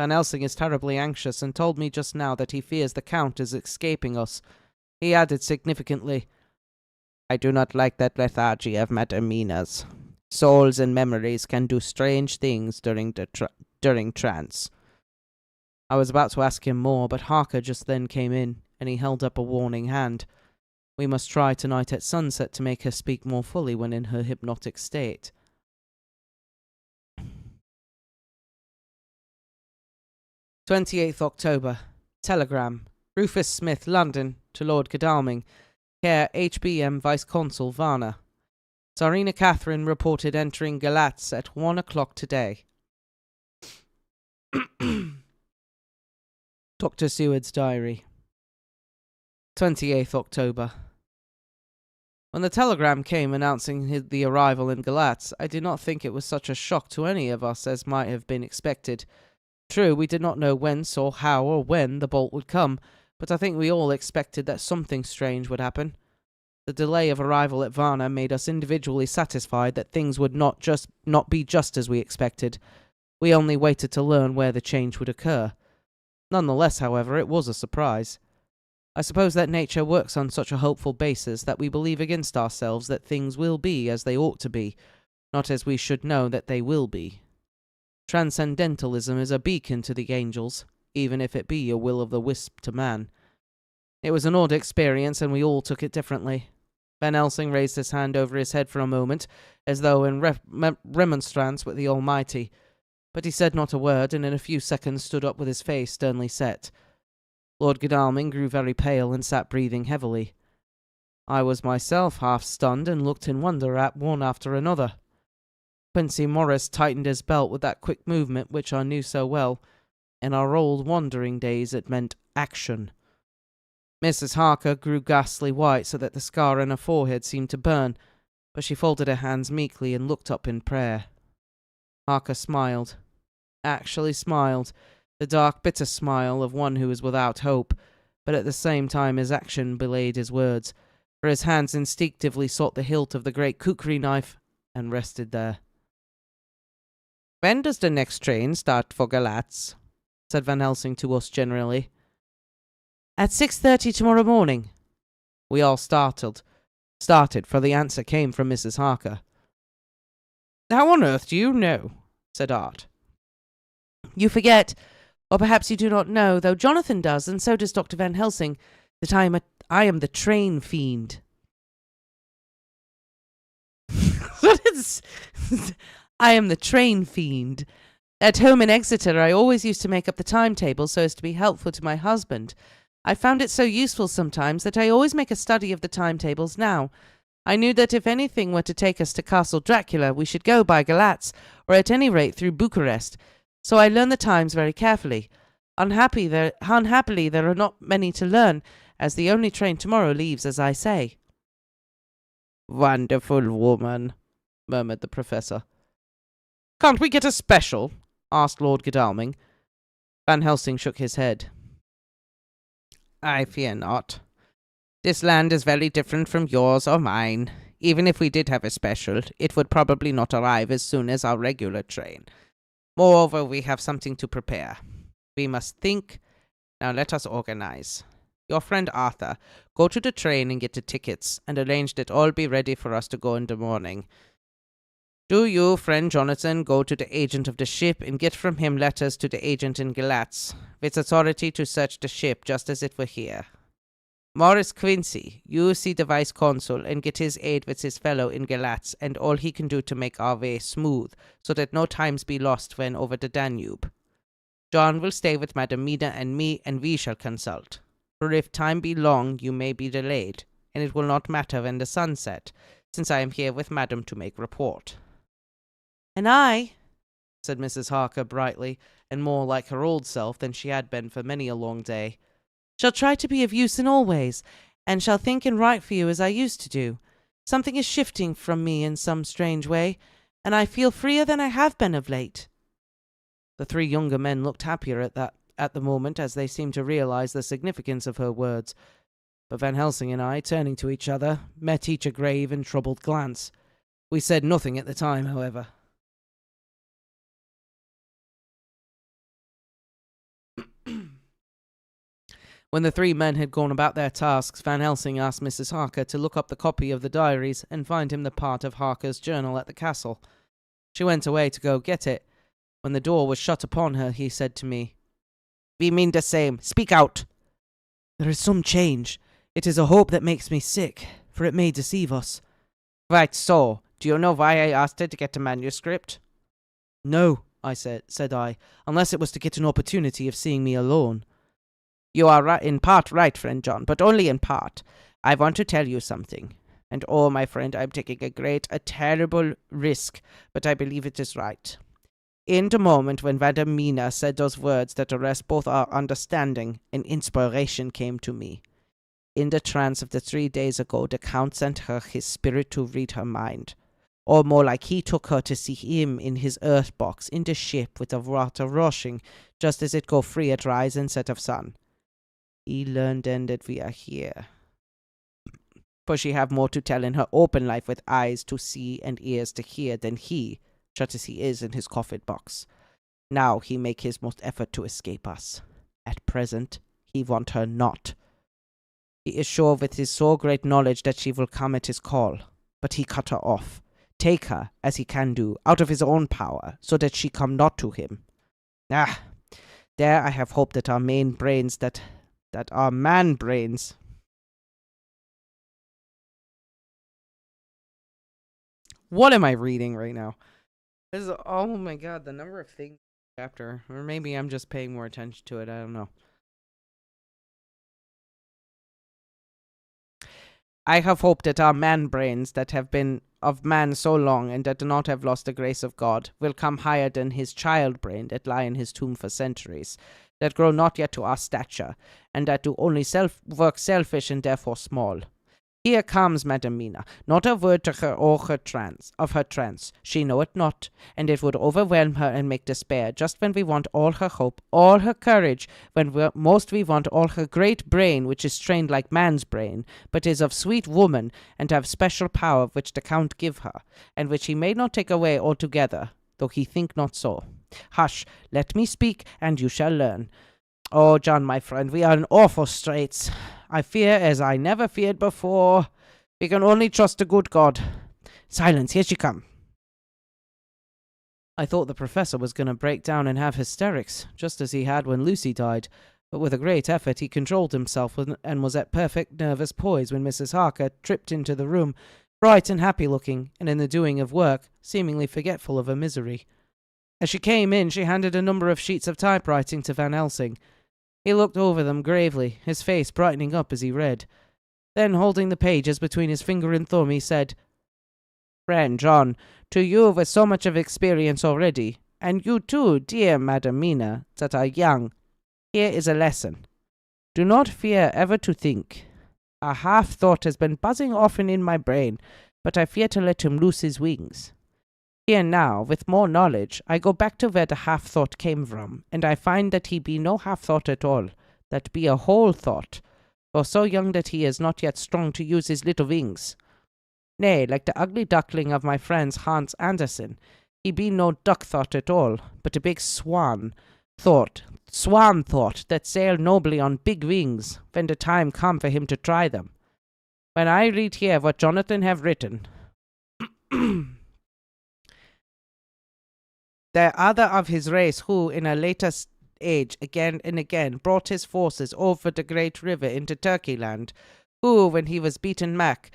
Van Helsing is terribly anxious and told me just now that he fears the Count is escaping us. He added significantly, I do not like that lethargy of Madame Mina's. Souls and memories can do strange things during trance. I was about to ask him more, but Harker just then came in, and he held up a warning hand. We must try tonight at sunset to make her speak more fully when in her hypnotic state. 28th October. Telegram. Rufus Smith, London, to Lord Godalming. Care H.B.M. Vice-Consul, Varna. Tsarina Catherine reported entering Galatz at 1 o'clock today. Dr. Seward's diary. 28th October. When the telegram came announcing the arrival in Galatz, I did not think it was such a shock to any of us as might have been expected. True, we did not know whence or how or when the bolt would come, but I think we all expected that something strange would happen. The delay of arrival at Varna made us individually satisfied that things would not be just as we expected. We only waited to learn where the change would occur. Nonetheless, however, it was a surprise. I suppose that nature works on such a hopeful basis that we believe against ourselves that things will be as they ought to be, not as we should know that they will be. Transcendentalism is a beacon to the angels, even if it be a will-o'-the-wisp to man. It was an odd experience, and we all took it differently. Van Helsing raised his hand over his head for a moment, as though in remonstrance with the Almighty, but he said not a word, and in a few seconds stood up with his face sternly set. Lord Godalming grew very pale and sat breathing heavily. I was myself half stunned and looked in wonder at one after another. Quincy Morris tightened his belt with that quick movement which I knew so well. In our old wandering days it meant action. Mrs. Harker grew ghastly white so that the scar on her forehead seemed to burn, but she folded her hands meekly and looked up in prayer. Harker smiled. Actually smiled. The dark, bitter smile of one who is without hope, but at the same time his action belied his words, for his hands instinctively sought the hilt of the great kukri knife, and rested there. "When does the next train start for Galatz?" said Van Helsing to us generally. "At 6:30 tomorrow morning." We all started, for the answer came from Mrs. Harker. "How on earth do you know?" said Art. "You forget, or perhaps you do not know, though Jonathan does, and so does Dr. Van Helsing, that I am the train fiend." I am the train fiend. At home in Exeter, I always used to make up the timetable so as to be helpful to my husband. I found it so useful sometimes that I always make a study of the timetables now. I knew that if anything were to take us to Castle Dracula, we should go by Galatz, or at any rate through Bucharest, so I learned the times very carefully. Unhappily, there are not many to learn, as the only train tomorrow leaves, as I say." "Wonderful woman," murmured the Professor. "Can't we get a special?" asked Lord Godalming. Van Helsing shook his head. "I fear not. This land is very different from yours or mine. Even if we did have a special, it would probably not arrive as soon as our regular train. Moreover, we have something to prepare. We must think. Now let us organize. Your friend Arthur, go to the train and get the tickets, and arrange that all be ready for us to go in the morning. Do you, friend Jonathan, go to the agent of the ship and get from him letters to the agent in Galatz, with authority to search the ship just as it were here. Morris Quincy, you see the vice-consul and get his aid with his fellow in Galatz and all he can do to make our way smooth, so that no times be lost when over the Danube. John will stay with Madam Mina and me, and we shall consult. For if time be long, you may be delayed, and it will not matter when the sun set, since I am here with Madam to make report." "And I," said Mrs. Harker brightly, and more like her old self than she had been for many a long day, "shall try to be of use in all ways, and shall think and write for you as I used to do. Something is shifting from me in some strange way, and I feel freer than I have been of late." The three younger men looked happier at the moment, as they seemed to realize the significance of her words. But Van Helsing and I, turning to each other, met each a grave and troubled glance. We said nothing at the time, however. When the three men had gone about their tasks, Van Helsing asked Mrs. Harker to look up the copy of the diaries and find him the part of Harker's journal at the castle. She went away to go get it. When the door was shut upon her, he said to me, "We mean the same. Speak out." "There is some change. It is a hope that makes me sick, for it may deceive us." "Quite so. Do you know why I asked her to get a manuscript?" "No," said I, "unless it was to get an opportunity of seeing me alone." "You are in part right, friend John, but only in part. I want to tell you something. And oh, my friend, I'm taking a terrible risk, but I believe it is right. In the moment when Madam Mina said those words that arrest both our understanding, an inspiration came to me. In the trance of the 3 days ago, the Count sent her his spirit to read her mind. Or more like he took her to see him in his earth box, in the ship with the water rushing, just as it go free at rise and set of sun. He learned then that we are here. For she have more to tell in her open life with eyes to see and ears to hear than he, shut as he is in his coffin box. Now he make his most effort to escape us. At present, he want her not. He is sure with his so great knowledge that she will come at his call, but he cut her off. Take her, as he can do, out of his own power, so that she come not to him. Ah, there I have hope that our main brains, that our man brains. What am I reading right now? This is, oh my god, the number of things in the chapter. Or maybe I'm just paying more attention to it, I don't know. I have hope that our man brains that have been of man so long and that do not have lost the grace of God will come higher than his child brain that lie in his tomb for centuries, that grow not yet to our stature, and that do only work selfish and therefore small. Here comes Madam Mina, not a word to her of her trance. She know it not, and it would overwhelm her and make despair, just when we want all her hope, all her courage, when most we want all her great brain, which is trained like man's brain, but is of sweet woman, and have special power which the Count give her, and which he may not take away altogether, though he think not so. Hush, let me speak, and you shall learn. Oh, John, my friend, we are in awful straits. I fear as I never feared before. We can only trust the good God. Silence, here she come. I thought the professor was going to break down and have hysterics, just as he had when Lucy died, but with a great effort he controlled himself and was at perfect nervous poise when Mrs. Harker tripped into the room, bright and happy-looking, and in the doing of work, seemingly forgetful of her misery. As she came in, she handed a number of sheets of typewriting to Van Helsing. He looked over them gravely, his face brightening up as he read. Then, holding the pages between his finger and thumb, he said, "Friend John, to you with so much of experience already, and you too, dear Madam Mina, that are young, here is a lesson. Do not fear ever to think. A half-thought has been buzzing often in my brain, but I fear to let him loose his wings. Here now, with more knowledge, I go back to where the half-thought came from, and I find that he be no half-thought at all, that be a whole thought, for so young that he is not yet strong to use his little wings. Nay, like the ugly duckling of my friend Hans Andersen, he be no duck-thought at all, but a big swan-thought that sail nobly on big wings, when the time come for him to try them. When I read here what Jonathan have written, there are other of his race who, in a later age, again and again, brought his forces over the great river into Turkey land, who, when he was beaten back,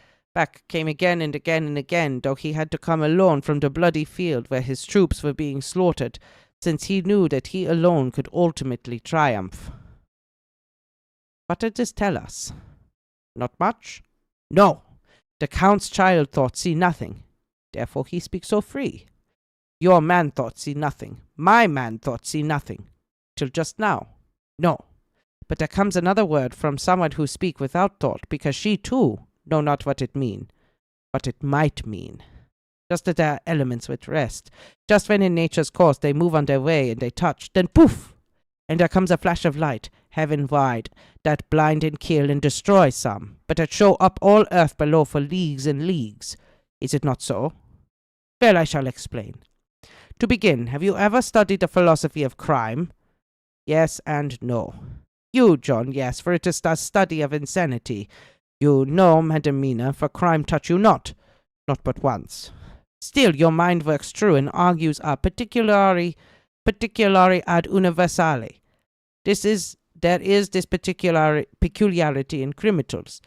came again and again and again, though he had to come alone from the bloody field where his troops were being slaughtered, since he knew that he alone could ultimately triumph. What did this tell us? Not much? No! The Count's child thought see nothing. Therefore he speaks so free. Your man thought see nothing. My man thought see nothing. Till just now. No. But there comes another word from someone who speak without thought, because she too know not what it mean. What it might mean. Just that there are elements which rest. Just when in nature's course they move on their way and they touch, then poof! And there comes a flash of light, heaven-wide, that blind and kill and destroy some, but that show up all earth below for leagues and leagues. Is it not so? Well, I shall explain. To begin, have you ever studied the philosophy of crime? Yes and no. You, John, yes, for it is the study of insanity. You know, Madam Mina, for crime touch you not but once. Still, your mind works true and argues a particulari ad universale. There is this peculiarity in criminals.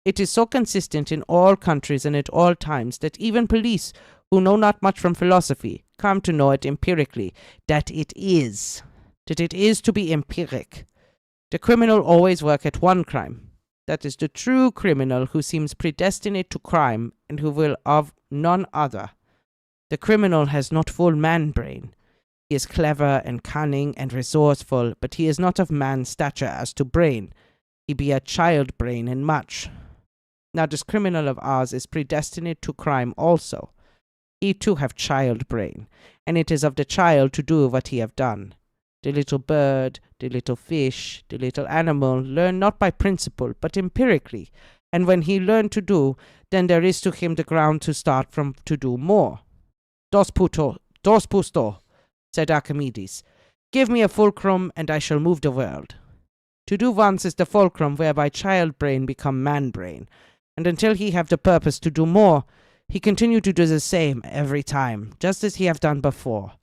It is so consistent in all countries and at all times that even police, who know not much from philosophy, come to know it empirically, that it is to be empiric. The criminal always work at one crime, That is the true criminal who seems predestinate to crime and who will of none other. The criminal has not full man-brain. He is clever and cunning and resourceful, but he is not of man's stature as to brain. He be a child brain and much. Now this criminal of ours is predestinate to crime also. He too have child brain, and it is of the child to do what he have done. The little bird, the little fish, the little animal learn not by principle, but empirically, and when he learn to do, then there is to him the ground to start from to do more. Dos pusto, said Archimedes. Give me a fulcrum, and I shall move the world. To do once is the fulcrum whereby child brain become man brain, and until he have the purpose to do more, he continue to do the same every time, just as he have done before.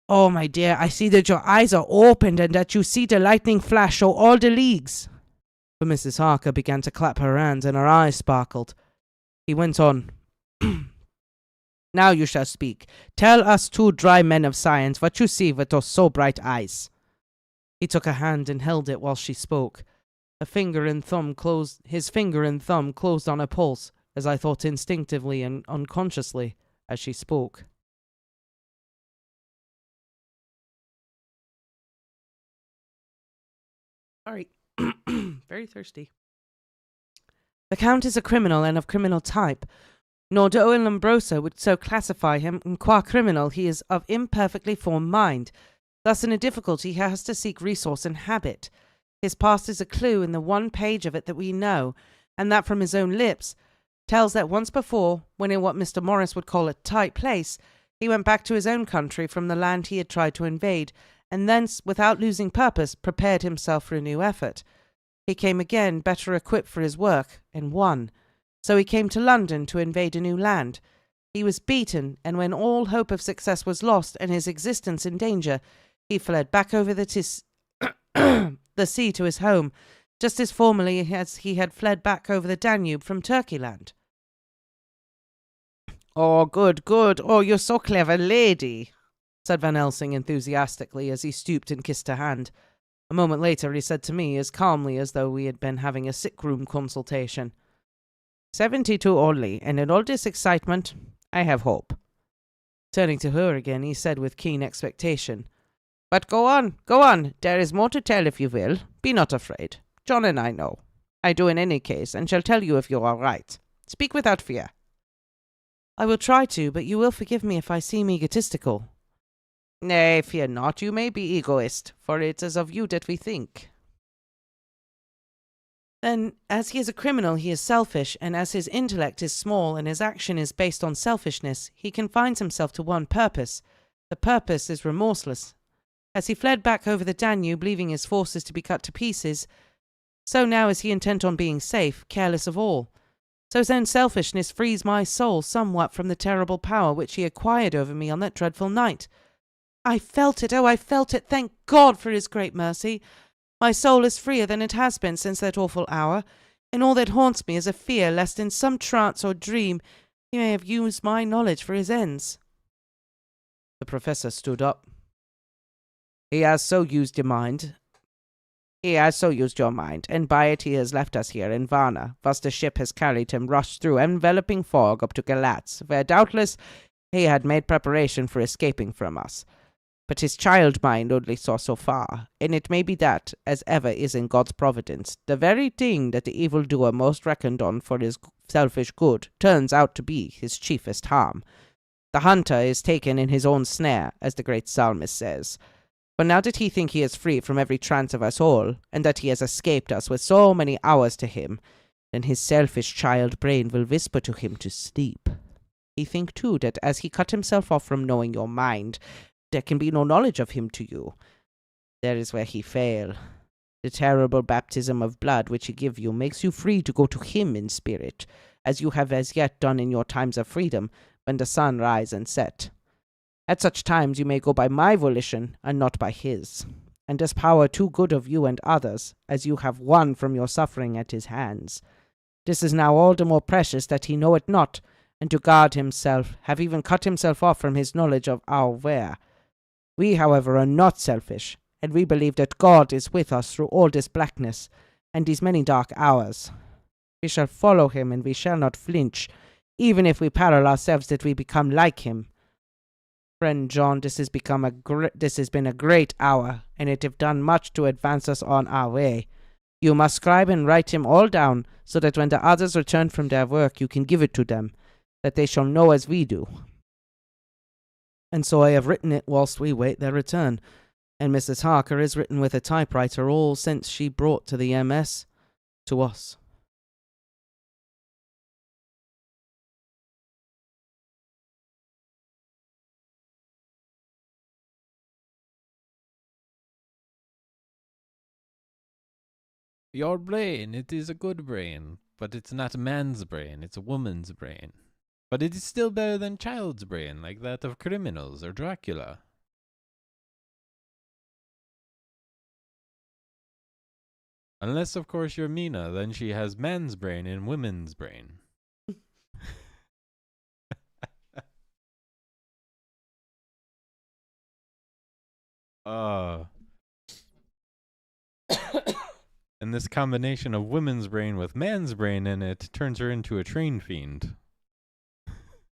Oh, my dear, I see that your eyes are opened and that you see the lightning flash o'er all the leagues. But Mrs. Harker began to clap her hands and her eyes sparkled. He went on. Now you shall speak. Tell us two dry men of science what you see with those so bright eyes. He took her hand and held it while she spoke. His finger and thumb closed on her pulse, as I thought instinctively and unconsciously, as she spoke. Sorry. Very thirsty. The Count is a criminal and of criminal type. Nor do Owen Lombroso would so classify him, and qua criminal he is of imperfectly formed mind. Thus in a difficulty he has to seek resource and habit. His past is a clue in the one page of it that we know, and that from his own lips tells that once before, when in what Mr. Morris would call a tight place, he went back to his own country from the land he had tried to invade, and thence, without losing purpose, prepared himself for a new effort. He came again, better equipped for his work, and won. So he came to London to invade a new land. He was beaten, and when all hope of success was lost and his existence in danger, he fled back over the sea to his home, just as formerly as he had fled back over the Danube from Turkeyland. Oh, good, good. Oh, you're so clever, lady, said Van Helsing enthusiastically as he stooped and kissed her hand. A moment later he said to me, as calmly as though we had been having a sick-room consultation, 72 only, and in all this excitement, I have hope. Turning to her again, he said with keen expectation, But go on, there is more to tell if you will. Be not afraid. John and I know. I do in any case, and shall tell you if you are right. Speak without fear. I will try to, but you will forgive me if I seem egotistical. Nay, fear not, you may be egoist, for it is of you that we think. Then, as he is a criminal, he is selfish, and as his intellect is small and his action is based on selfishness, he confines himself to one purpose. The purpose is remorseless. As he fled back over the Danube, leaving his forces to be cut to pieces, so now is he intent on being safe, careless of all. So his own selfishness frees my soul somewhat from the terrible power which he acquired over me on that dreadful night. I felt it, oh, I felt it, thank God for his great mercy. My soul is freer than it has been since that awful hour, and all that haunts me is a fear lest in some trance or dream he may have used my knowledge for his ends. The professor stood up. He has so used your mind, and by it he has left us here in Varna, thus the ship has carried him rushed through enveloping fog up to Galatz, where doubtless he had made preparation for escaping from us. But his child mind only saw so far, and it may be that, as ever is in God's providence, the very thing that the evildoer most reckoned on for his selfish good turns out to be his chiefest harm. The hunter is taken in his own snare, as the great psalmist says. For now that he think he is free from every trance of us all, and that he has escaped us with so many hours to him, then his selfish child brain will whisper to him to sleep. He think too that as he cut himself off from knowing your mind, there can be no knowledge of him to you. There is where he fail. The terrible baptism of blood which he give you makes you free to go to him in spirit, as you have as yet done in your times of freedom, when the sun rise and set. At such times you may go by my volition, and not by his, and this power too good of you and others, as you have won from your suffering at his hands. This is now all the more precious that he know it not, and to guard himself, have even cut himself off from his knowledge of our where. We, however, are not selfish, and we believe that God is with us through all this blackness, and these many dark hours. We shall follow him, and we shall not flinch, even if we peril ourselves that we become like him. Friend John, this has been a great hour, and it have done much to advance us on our way. You must scribe and write him all down, so that when the others return from their work, you can give it to them, that they shall know as we do. And so I have written it whilst we wait their return, and Mrs. Harker has written with a typewriter all since she brought to the MS to us. Your brain, it is a good brain, but it's not a man's brain, it's a woman's brain. But it is still better than child's brain, like that of criminals or Dracula. Unless, of course, you're Mina, then she has man's brain and women's brain. And this combination of women's brain with man's brain in it turns her into a train fiend.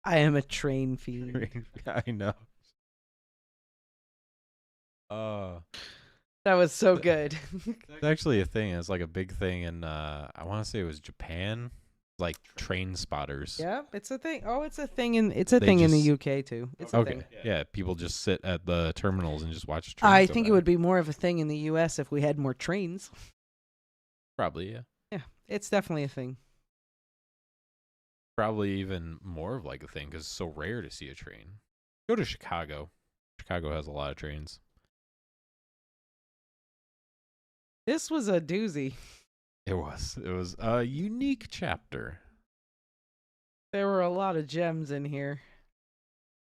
I am a train fiend. I know. That was so good. It's actually a thing. It's like a big thing in, I want to say it was Japan. Like train spotters. Yeah, it's a thing. Oh, it's a thing in the UK too. It's a thing. Yeah, people just sit at the terminals and just watch trains. I think it would be more of a thing in the US if we had more trains. Probably, yeah. Yeah, it's definitely a thing. Probably even more of like a thing because it's so rare to see a train. Go to Chicago. Chicago has a lot of trains. This was a doozy. It was. It was a unique chapter. There were a lot of gems in here.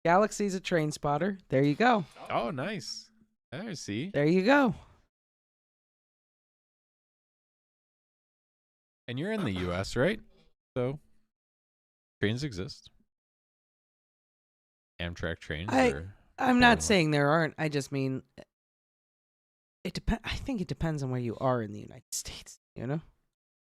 Galaxy's a train spotter. There you go. Oh, nice. I see. There you go. And you're in the U.S., right? So trains exist. Amtrak trains. I'm not saying there aren't. I just mean it depends. I think it depends on where you are in the United States. You know.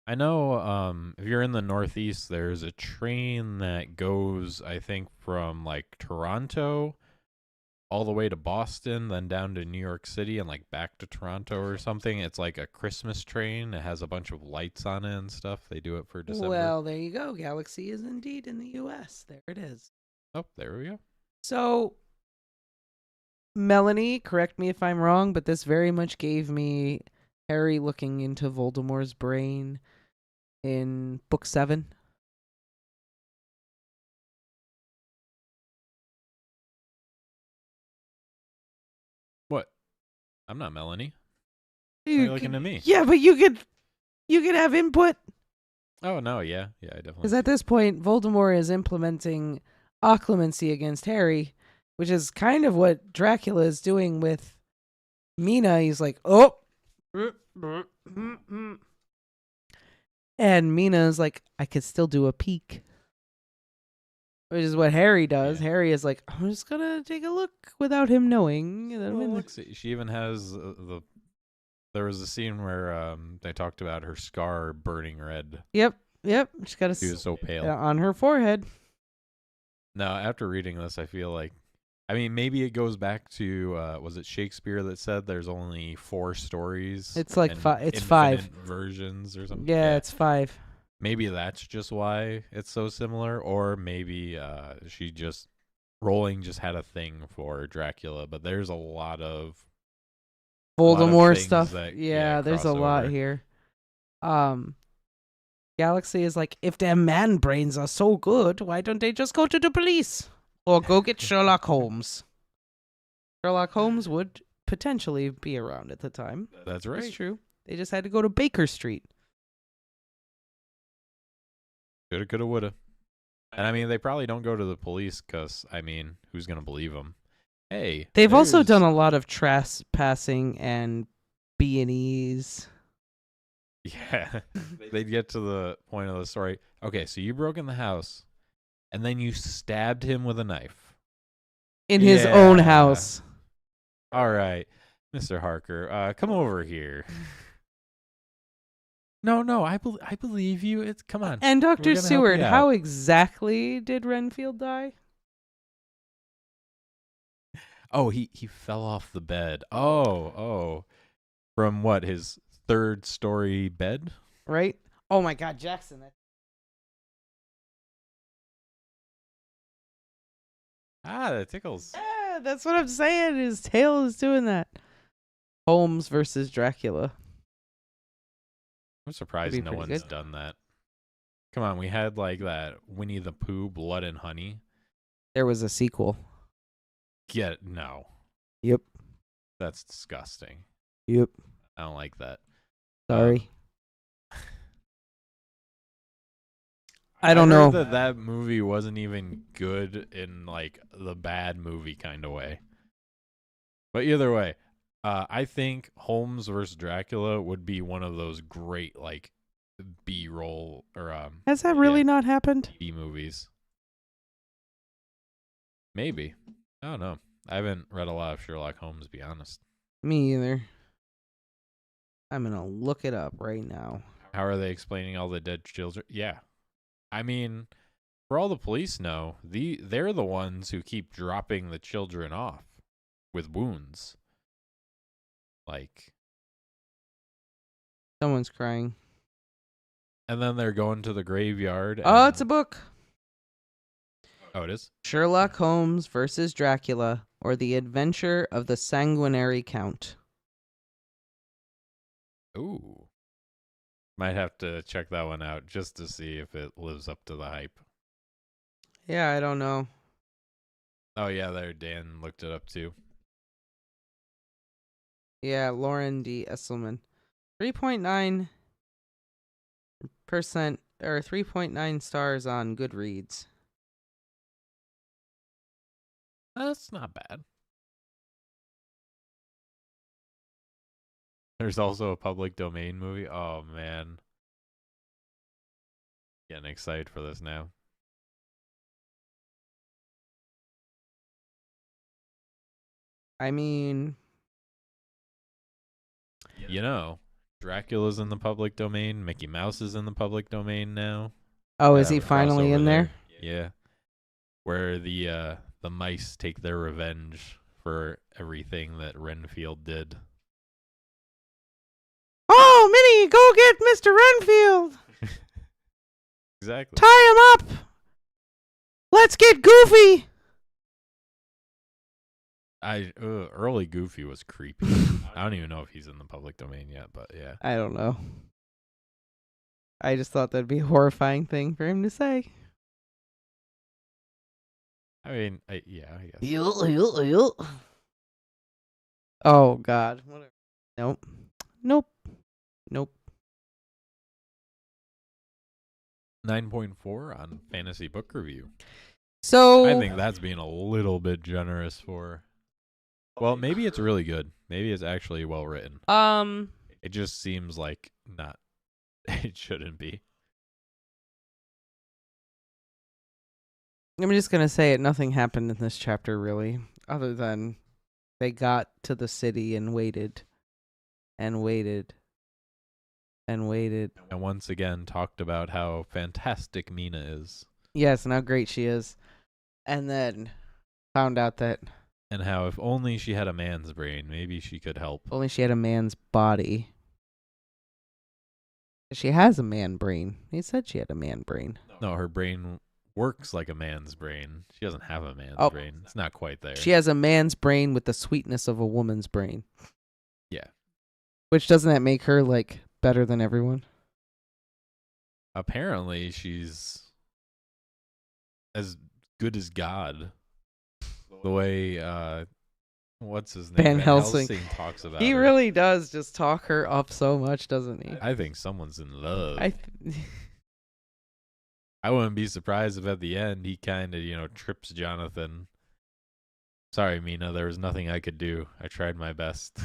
I know. If you're in the Northeast, there's a train that goes, I think, from like Toronto all the way to Boston, then down to New York City, and like back to Toronto or something. It's like a Christmas train. It has a bunch of lights on it and stuff. They do it for December. Well, there you go. Galaxy is indeed in the U.S. There it is. Oh, there we go. So, Melanie, correct me if I'm wrong, but this very much gave me Harry looking into Voldemort's brain in book 7. What? I'm not Melanie. Why are you looking at me? Yeah, but you could have input. Oh no, yeah, I definitely. Because at this point, Voldemort is implementing occlumency against Harry, which is kind of what Dracula is doing with Mina. He's like, oh. And Mina's like, I could still do a peek. Which is what Harry does. Yeah. Harry is like, I'm just going to take a look without him knowing. Well, she even has there was a scene where they talked about her scar burning red. Yep. She's got she was so pale. On her forehead. Now, after reading this, I feel like, I mean, maybe it goes back to, was it Shakespeare that said there's only 4 stories? It's like 5. It's 5 versions or something. Yeah, it's 5. Maybe that's just why it's so similar, or maybe Rowling just had a thing for Dracula, but there's a lot of Voldemort stuff. There's a lot here. Galaxy is like, if their man brains are so good, why don't they just go to the police? Or go get Sherlock Holmes. Sherlock Holmes would potentially be around at the time. That's right. That's true. They just had to go to Baker Street. Shoulda, coulda, woulda. And I mean, they probably don't go to the police because, I mean, who's going to believe them? Hey. They've also done a lot of trespassing and B&Es. Yeah. They'd get to the point of the story. Okay, so you broke in the house, and then you stabbed him with a knife. In his own house. All right. Mr. Harker, come over here. No, I believe you. It's come on. And We're Dr. gonna help Seward, you how out. exactly did Renfield die? Oh, he fell off the bed. Oh. From what, his 3rd-story bed? Right? Oh my God, Jackson. Ah, that tickles. Yeah, that's what I'm saying. His tail is doing that. Holmes versus Dracula. I'm surprised be no pretty one's good. done that. Come on, we had like that Winnie the Pooh, Blood and Honey. There was a sequel. No. Yep. That's disgusting. Yep. I don't like that. Sorry. I don't know. Heard that movie wasn't even good in like the bad movie kind of way. But either way, I think Holmes versus Dracula would be one of those great like B-roll or Has that really yeah, not happened? B movies. Maybe. I don't know. I haven't read a lot of Sherlock Holmes, to be honest. Me either. I'm going to look it up right now. How are they explaining all the dead children? Yeah. I mean, for all the police know, they're the ones who keep dropping the children off with wounds. Like, Someone's crying. and then they're going to the graveyard. Oh, it's a book. Oh, it is? Sherlock Holmes versus Dracula, or The Adventure of the Sanguinary Count. Ooh. Might have to check that one out just to see if it lives up to the hype. Yeah, I don't know. Oh, yeah, there. Dan looked it up too. Yeah, Lauren D. Esselman. 3.9% or 3.9 stars on Goodreads. That's not bad. There's also a public domain movie. Oh, man. Getting excited for this now. I mean, You know, Dracula's in the public domain. Mickey Mouse is in the public domain now. oh, is Have he a finally crossover in there? Yeah. Where the mice take their revenge for everything that Renfield did. Oh, Minnie, go get Mr. Renfield. Exactly. Tie him up. Let's get goofy. Early Goofy was creepy. I don't even know if he's in the public domain yet, but yeah. I don't know. I just thought that'd be a horrifying thing for him to say. I mean, I guess. Oh, God. Whatever. Nope. 9.4 on Fantasy Book Review. So I think that's being a little bit generous for. Well, maybe it's really good. Maybe it's actually well written. It just seems like not. It shouldn't be. I'm just gonna say it. Nothing happened in this chapter really, other than they got to the city and waited, and waited, and waited. And once again talked about how fantastic Mina is. Yes, and how great she is, and then found out that And how if only she had a man's brain, maybe she could help. only she had a man's body. She has a man brain. He said she had a man brain. No, her brain works like a man's brain. She doesn't have a man's Oh. brain. It's not quite there. She has a man's brain with the sweetness of a woman's brain. Yeah. Which doesn't that make her like better than everyone? Apparently, she's as good as God. The way, what's his name? Van Helsing. talks about He her. really does just talk her up so much, doesn't he? I think someone's in love. I wouldn't be surprised if at the end he kind of, trips Jonathan. Sorry, Mina, there was nothing I could do. I tried my best.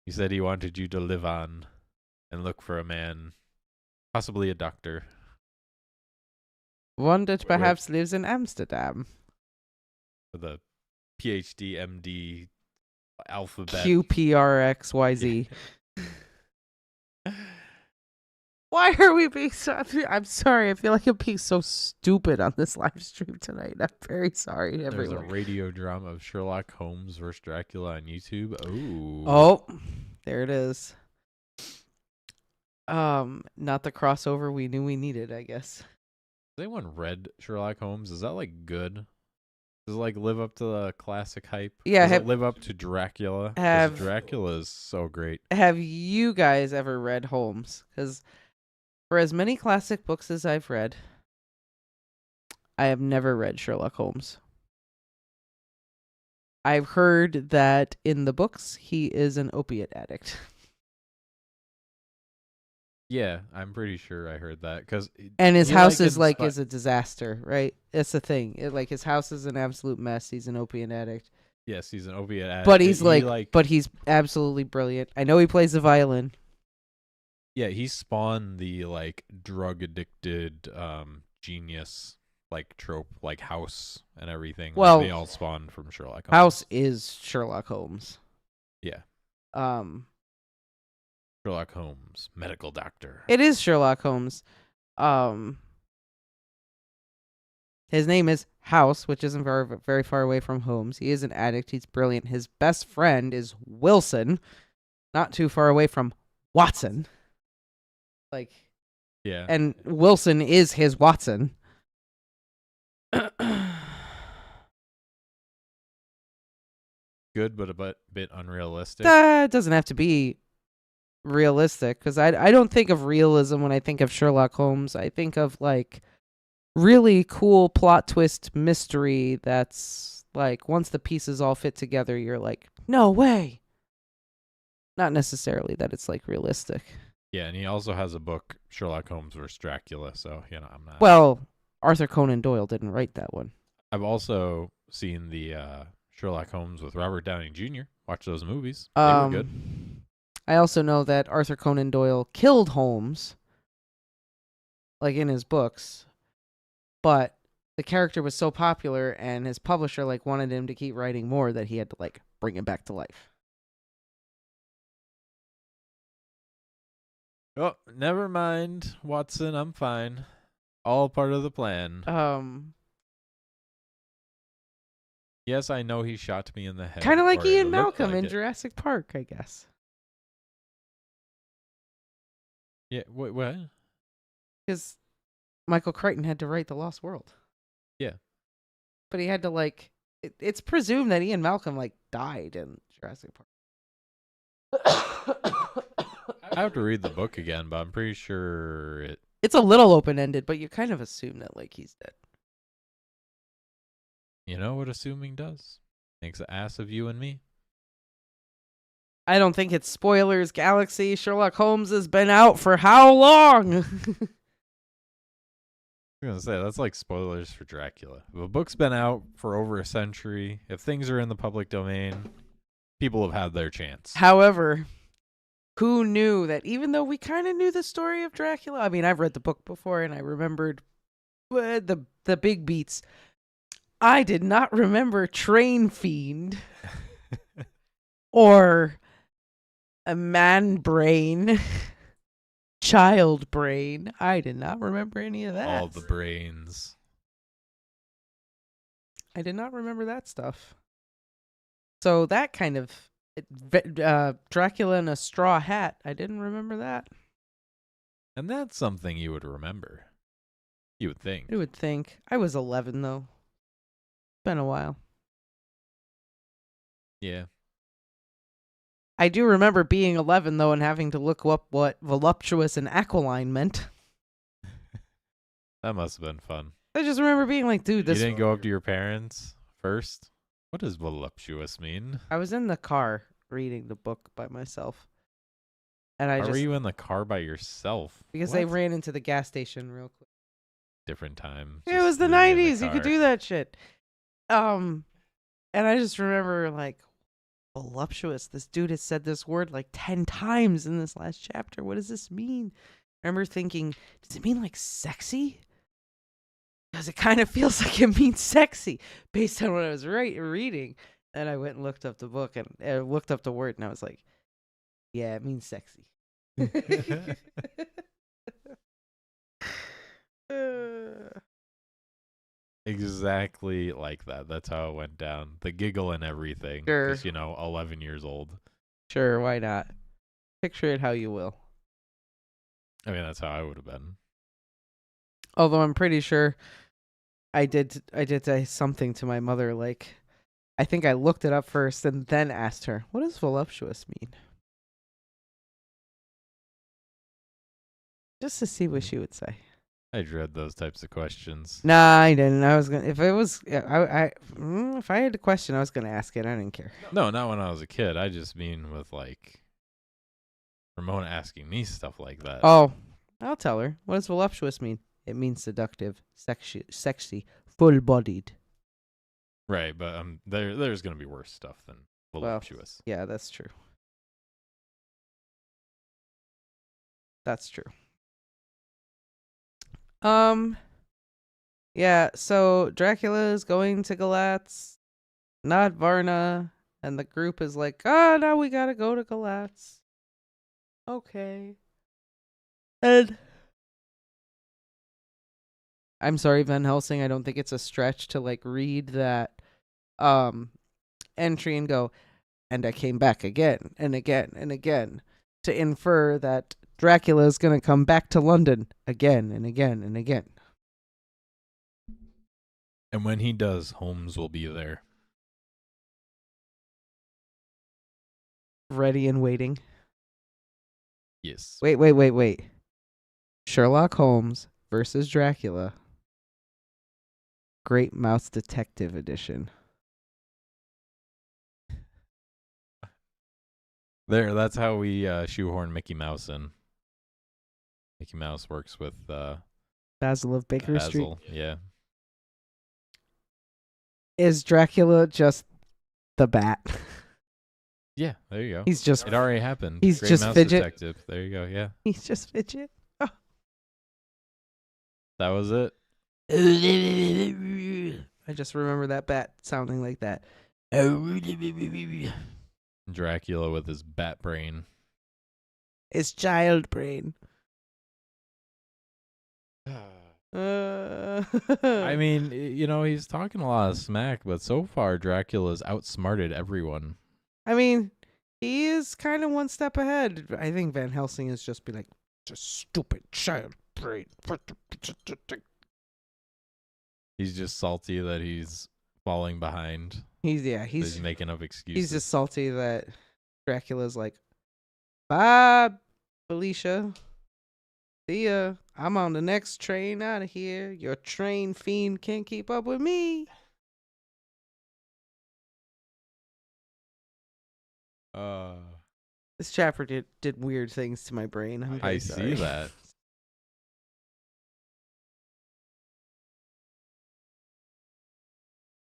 He said he wanted you to live on and look for a man, possibly a doctor. One that perhaps lives in Amsterdam. With a PhD, MD, alphabet. QPRXYZ. Why are we being so... I'm sorry. I feel like I'm being so stupid on this live stream tonight. I'm very sorry, There's a everyone. radio drama of Sherlock Holmes versus Dracula on YouTube. Oh, there it is. Not the crossover we knew we needed, I guess. Has anyone read Sherlock Holmes? Is that like good? Does it like live up to the classic hype? Yeah, Does it live up to Dracula? 'Cause have- Dracula is so great. Have you guys ever read Holmes? Because for as many classic books as I've read, I have never read Sherlock Holmes. I've heard that in the books, he is an opiate addict. Yeah, I'm pretty sure I heard that. And his house is a disaster, right? That's the thing. His house is an absolute mess. He's an opiate addict. Yes, he's an opiate addict. But he's but he's absolutely brilliant. I know he plays the violin. Yeah, he spawned the like drug addicted genius like trope, like House and everything. Well, they all spawned from Sherlock Holmes. House is Sherlock Holmes. Yeah. Sherlock Holmes, medical doctor. It is Sherlock Holmes. His name is House, which isn't very, very far away from Holmes. He is an addict. He's brilliant. His best friend is Wilson, not too far away from Watson. Yeah. And Wilson is his Watson. Good, but a bit unrealistic. It doesn't have to be realistic, because I don't think of realism when I think of Sherlock Holmes. I think of like really cool plot twist mystery that's like once the pieces all fit together, you're like, no way. Not necessarily that it's like realistic. Yeah, and he also has a book, Sherlock Holmes versus Dracula, so I'm not. Well, Arthur Conan Doyle didn't write that one. I've also seen the Sherlock Holmes with Robert Downey Jr. Watch those movies. They were good. I also know that Arthur Conan Doyle killed Holmes, like in his books, but the character was so popular and his publisher like wanted him to keep writing more that he had to like bring him back to life. Oh, never mind, Watson. I'm fine. All part of the plan. Yes, I know he shot me in the head. Kind of like or it Ian looked Malcolm like in it. Jurassic Park, I guess. Yeah, what? Because Michael Crichton had to write The Lost World. Yeah. But he had to like... It's presumed that Ian Malcolm like died in Jurassic Park. I have to read the book again, but I'm pretty sure it... It's a little open-ended, but you kind of assume that like he's dead. You know what assuming does? Makes an ass of you and me. I don't think it's spoilers, Galaxy. Sherlock Holmes has been out for how long? I'm going to say, that's like spoilers for Dracula. If a book's been out for over a century, if things are in the public domain, people have had their chance. However, who knew that even though we kind of knew the story of Dracula, I mean, I've read the book before and I remembered the big beats. I did not remember Train Fiend or a man brain, child brain. I did not remember any of that. All the brains. I did not remember that stuff. So that kind of Dracula in a straw hat, I didn't remember that. And that's something you would remember. You would think. I would think. I was 11, though. Been a while. Yeah. I do remember being 11, though, and having to look up what voluptuous and aquiline meant. That must have been fun. I just remember being like, dude, this... You didn't go up to your parents first? What does voluptuous mean? I was in the car reading the book by myself. And Why were you in the car by yourself? Because What? they ran into the gas station real quick. Different time. It was the 90s. You could do that shit. And I just remember, like, voluptuous. This dude has said this word like 10 times in this last chapter. What does this mean? I remember thinking, does it mean like sexy? Because it kind of feels like it means sexy based on what I was reading. And I went and looked up the book and looked up the word, and I was like, yeah, it means sexy. Exactly like that. That's how it went down. The giggle and everything. Sure. Because, 11 years old. Sure, why not? Picture it how you will. I mean, that's how I would have been. Although I'm pretty sure I did say something to my mother, like, I think I looked it up first and then asked her, what does voluptuous mean? Just to see what she would say. I dread those types of questions. Nah, I didn't. I was gonna. If it was, if I had a question, I was gonna ask it. I didn't care. No, not when I was a kid. I just mean with, like, Ramona asking me stuff like that. Oh, I'll tell her. What does voluptuous mean? It means seductive, sexy, full-bodied. Right, but there's going to be worse stuff than voluptuous. Yeah, that's true. That's true. Yeah, so Dracula is going to Galatz, not Varna, and the group is like, now we gotta go to Galatz. Okay. And I'm sorry, Van Helsing, I don't think it's a stretch to, like, read that entry and go, and I came back again and again and again, to infer that Dracula is gonna come back to London again and again and again. And when he does, Holmes will be there. Ready and waiting. Yes. Wait. Sherlock Holmes versus Dracula. Great Mouse Detective Edition. That's how we shoehorn Mickey Mouse in. Mickey Mouse works with Basil of Baker Street. Basil. Yeah. Is Dracula just the bat? Yeah, there you go. He's just It already happened. He's Great just Mouse fidget. Detective. There you go. Yeah. He's just fidget. That was it. I just remember that bat sounding like that. Dracula with his bat brain. It's child brain. I mean, he's talking a lot of smack, but so far Dracula's outsmarted everyone. I mean, he is kind of one step ahead. I think Van Helsing is just be like, just stupid child brain. He's just salty that he's falling behind. He's making up excuses. He's just salty that Dracula's like, bye, Felicia. See ya. I'm on the next train out of here. Your train fiend can't keep up with me. This chapter did weird things to my brain. I'm very sorry. see that.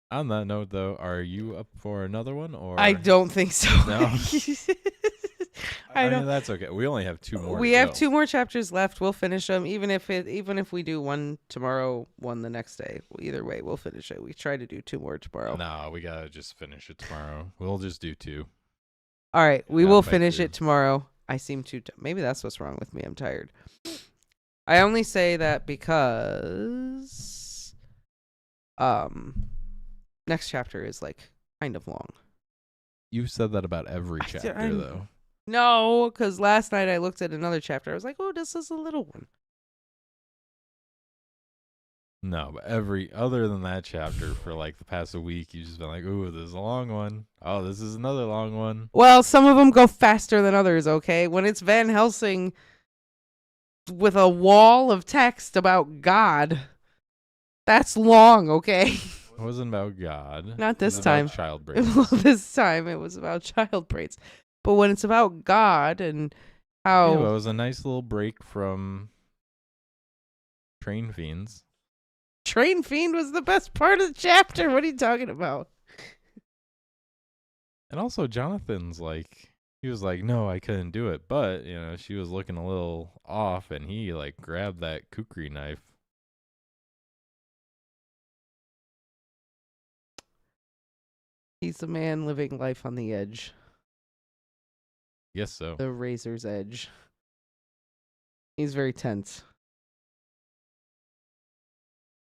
On that note, though, are you up for another one, or I don't think so. No? I mean, don't. that's okay. We only have two more. We to have go. 2 more chapters left. We'll finish them, even if we do one tomorrow, one the next day. Either way, we'll finish it. We try to do 2 more tomorrow. No, we gotta just finish it tomorrow. We'll just do 2. All right, we Yeah, will back finish to- it tomorrow. I seem to. Maybe that's what's wrong with me. I'm tired. I only say that because next chapter is like kind of long. You've said that about every I- chapter, I'm- though. No, because last night I looked at another chapter. I was like, oh, this is a little one. No, but other than that chapter for like the past week, you've just been like, ooh, this is a long one. Oh, this is another long one. Well, some of them go faster than others, okay? When it's Van Helsing with a wall of text about God, that's long, okay? It wasn't about God. Not It this was about time. child brains. Well, this time it was about child brains. But when it's about God and how... Yeah, it was a nice little break from Train Fiends. Train Fiend was the best part of the chapter. What are you talking about? And also, Jonathan's like, he was like, no, I couldn't do it. But, she was looking a little off, and he, like, grabbed that kukri knife. He's a man living life on the edge. Guess so. The razor's edge. He's very tense.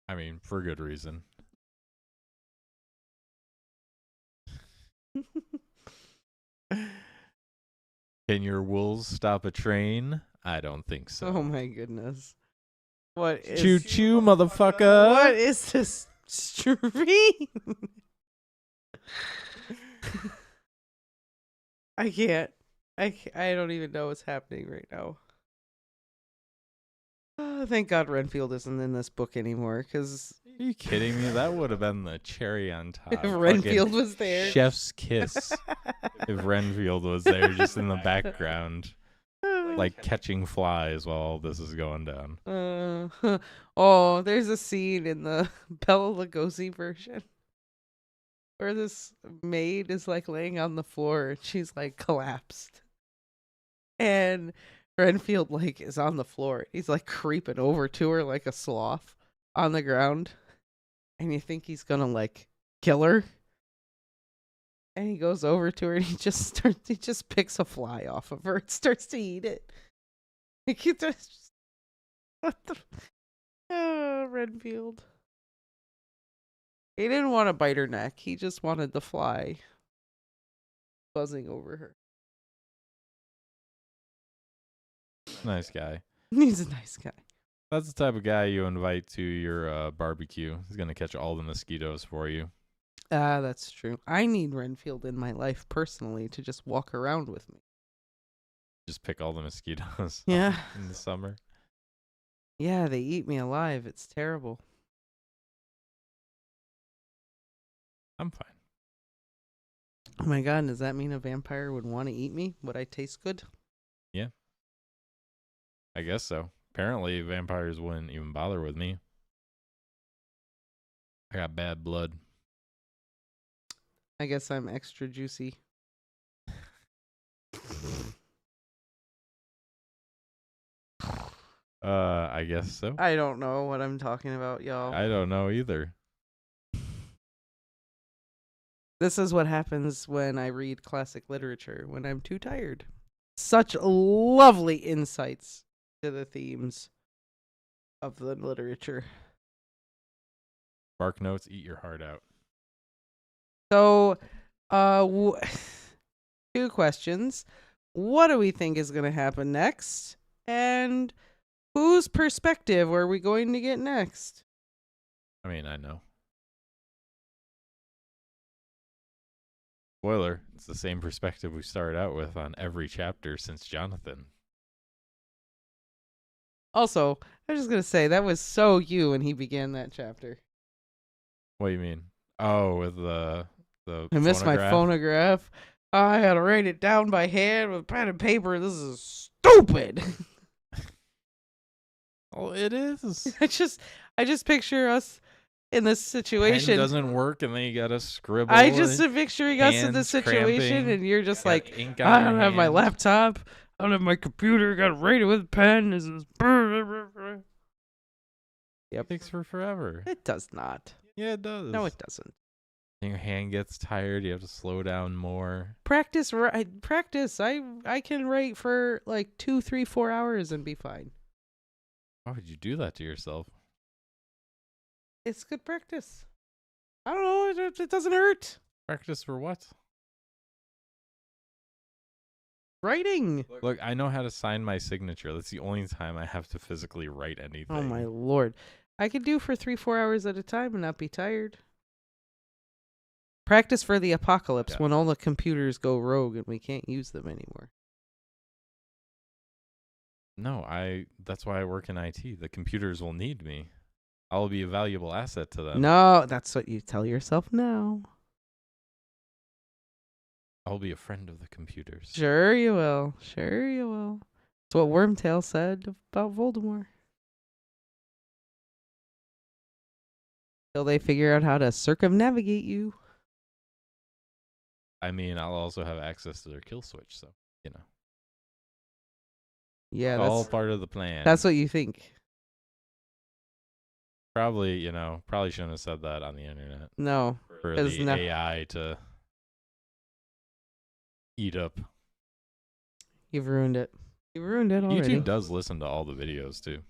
I mean, for good reason. Can your wolves stop a train? I don't think so. Oh my goodness. What is Choo choo, motherfucker. What is this stream? I can't. I don't even know what's happening right now. Oh, thank God Renfield isn't in this book anymore, because Are you kidding me? That would have been the cherry on top. if Renfield was there. Chef's kiss. If Renfield was there just in the background, like catching flies while all this is going down. Oh, there's a scene in the Bela Lugosi version where this maid is like laying on the floor and she's like collapsed. And Renfield like is on the floor. He's like creeping over to her like a sloth on the ground. And you think he's gonna like kill her. And he goes over to her and he just picks a fly off of her and starts to eat it. What the Renfield. He didn't want to bite her neck. He just wanted the fly buzzing over her. Nice guy. He's a nice guy. That's the type of guy you invite to your barbecue. He's going to catch all the mosquitoes for you. That's true. I need Renfield in my life personally to just walk around with me. Just pick all the mosquitoes Yeah. in the summer. Yeah, they eat me alive. It's terrible. I'm fine. Oh my God, does that mean a vampire would want to eat me? Would I taste good? Yeah. I guess so. Apparently, vampires wouldn't even bother with me. I got bad blood. I guess I'm extra juicy. I guess so. I don't know what I'm talking about, y'all. I don't know either. This is what happens when I read classic literature, when I'm too tired. Such lovely insights to the themes of the literature. Bark notes, eat your heart out. So, two questions. What do we think is going to happen next? And whose perspective are we going to get next? I mean, I know. Spoiler, it's the same perspective we started out with on every chapter since Jonathan. Also, I was just going to say, that was so you when he began that chapter. What do you mean? Oh, with the I missed my phonograph? phonograph. I had to write it down by hand with pen and paper. This is stupid. Oh, it is. I just picture us in this Pen situation. doesn't work, and then you gotta scribble. I just picturing us in this hands situation, cramping. and you're just Got like, ink on I your don't have my hand. laptop. I don't have my computer. Got to write it with a pen. This is. It takes forever. It does not. Yeah, it does. No, it doesn't. And your hand gets tired. You have to slow down more. Practice. Practice. I can write for like 2, 3, 4 hours and be fine. Why would you do that to yourself? It's good practice. I don't know. It doesn't hurt. Practice for what? Writing. Look, I know how to sign my signature. That's the only time I have to physically write anything. Oh my Lord. I could do for 3, 4 hours at a time and not be tired. Practice for the apocalypse when all the computers go rogue and we can't use them anymore. No, that's why I work in IT. The computers will need me. I'll be a valuable asset to them. No, that's what you tell yourself now. I'll be a friend of the computers. Sure you will. Sure you will. That's what Wormtail said about Voldemort. Till they figure out how to circumnavigate you. I mean, I'll also have access to their kill switch, so, you know. Yeah, All part of the plan. that's what you think. Probably shouldn't have said that on the internet. No. For 'Cause the no- AI to eat up. You've ruined it. You ruined it already. YouTube does listen to all the videos, too.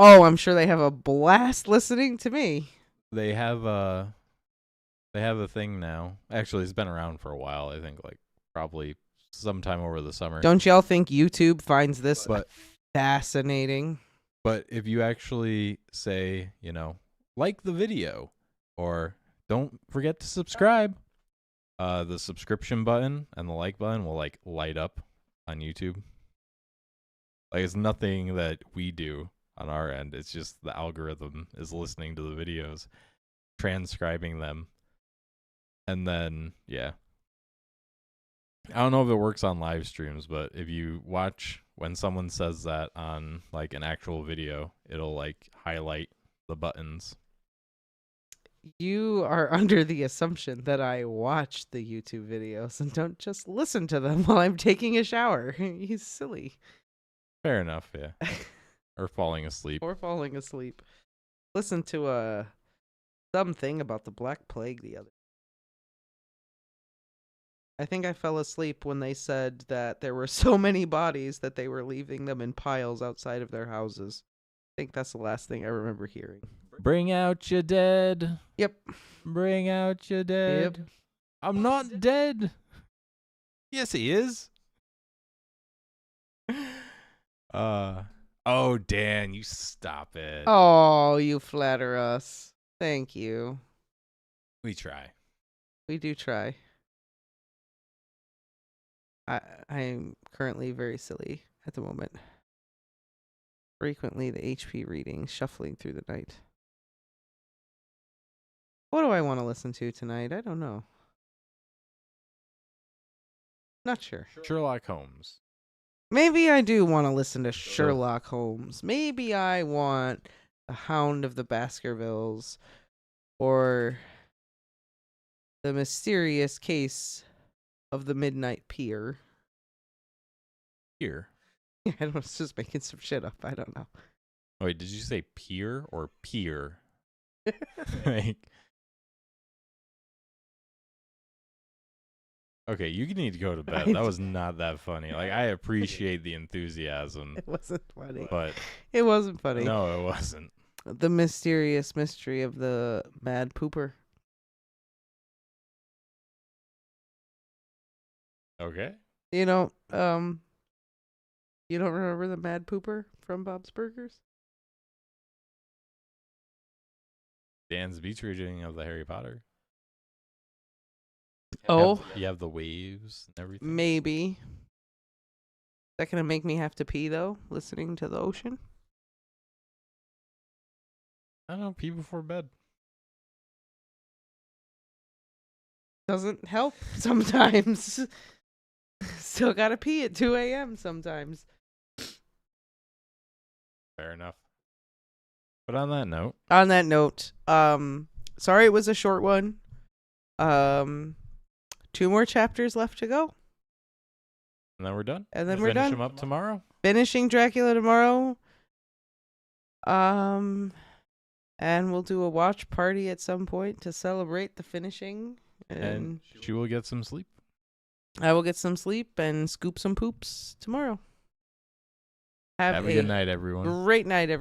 Oh, I'm sure they have a blast listening to me. They have a thing now. Actually, it's been around for a while. I think like probably sometime over the summer. Don't y'all think YouTube finds this But fascinating? But if you actually say, like the video or don't forget to subscribe, the subscription button and the like button will like light up on YouTube. Like it's nothing that we do on our end. It's just the algorithm is listening to the videos, transcribing them. And then, yeah. I don't know if it works on live streams, but if you watch when someone says that on like an actual video, it'll like highlight the buttons. You are under the assumption that I watch the YouTube videos and don't just listen to them while I'm taking a shower. He's silly. Fair enough, yeah. Or falling asleep. Or falling asleep. Listen to something about the Black Plague the other. I think I fell asleep when they said that there were so many bodies that they were leaving them in piles outside of their houses. I think that's the last thing I remember hearing. Bring out your dead. Yep. Bring out your dead. Yep. I'm not dead. Yes, he is. Oh, Dan, you stop it. Oh, you flatter us. Thank you. We try. We do try. I'm currently very silly at the moment. Frequently the HP reading, shuffling through the night. What do I want to listen to tonight? I don't know. Not sure. Sherlock Holmes. Maybe I do want to listen to Sherlock Holmes. Maybe I want The Hound of the Baskervilles or The Mysterious Case of the Midnight Pier. Pier? I was just making some shit up. I don't know. Wait, did you say pier or pier? Like, okay, you need to go to bed. That was not that funny. Like, I appreciate the enthusiasm. It wasn't funny. But It wasn't funny. no, it wasn't. The Mysterious Mystery of the Mad Pooper. Okay. You don't remember the Mad Pooper from Bob's Burgers? Dan's beach reading of the Harry Potter. Oh. You have the waves and everything. Maybe. Is that going to make me have to pee, though, listening to the ocean? I don't know, pee before bed. Doesn't help sometimes. Still got to pee at 2 a.m. sometimes. Fair enough. But on that note. Sorry it was a short one. 2 more chapters left to go. And then we're done. And then we'll we're finish done. them up tomorrow. Finishing Dracula tomorrow. And we'll do a watch party at some point to celebrate the finishing. And she will get some sleep. I will get some sleep and scoop some poops tomorrow. Have a good night, everyone. Great night, everyone.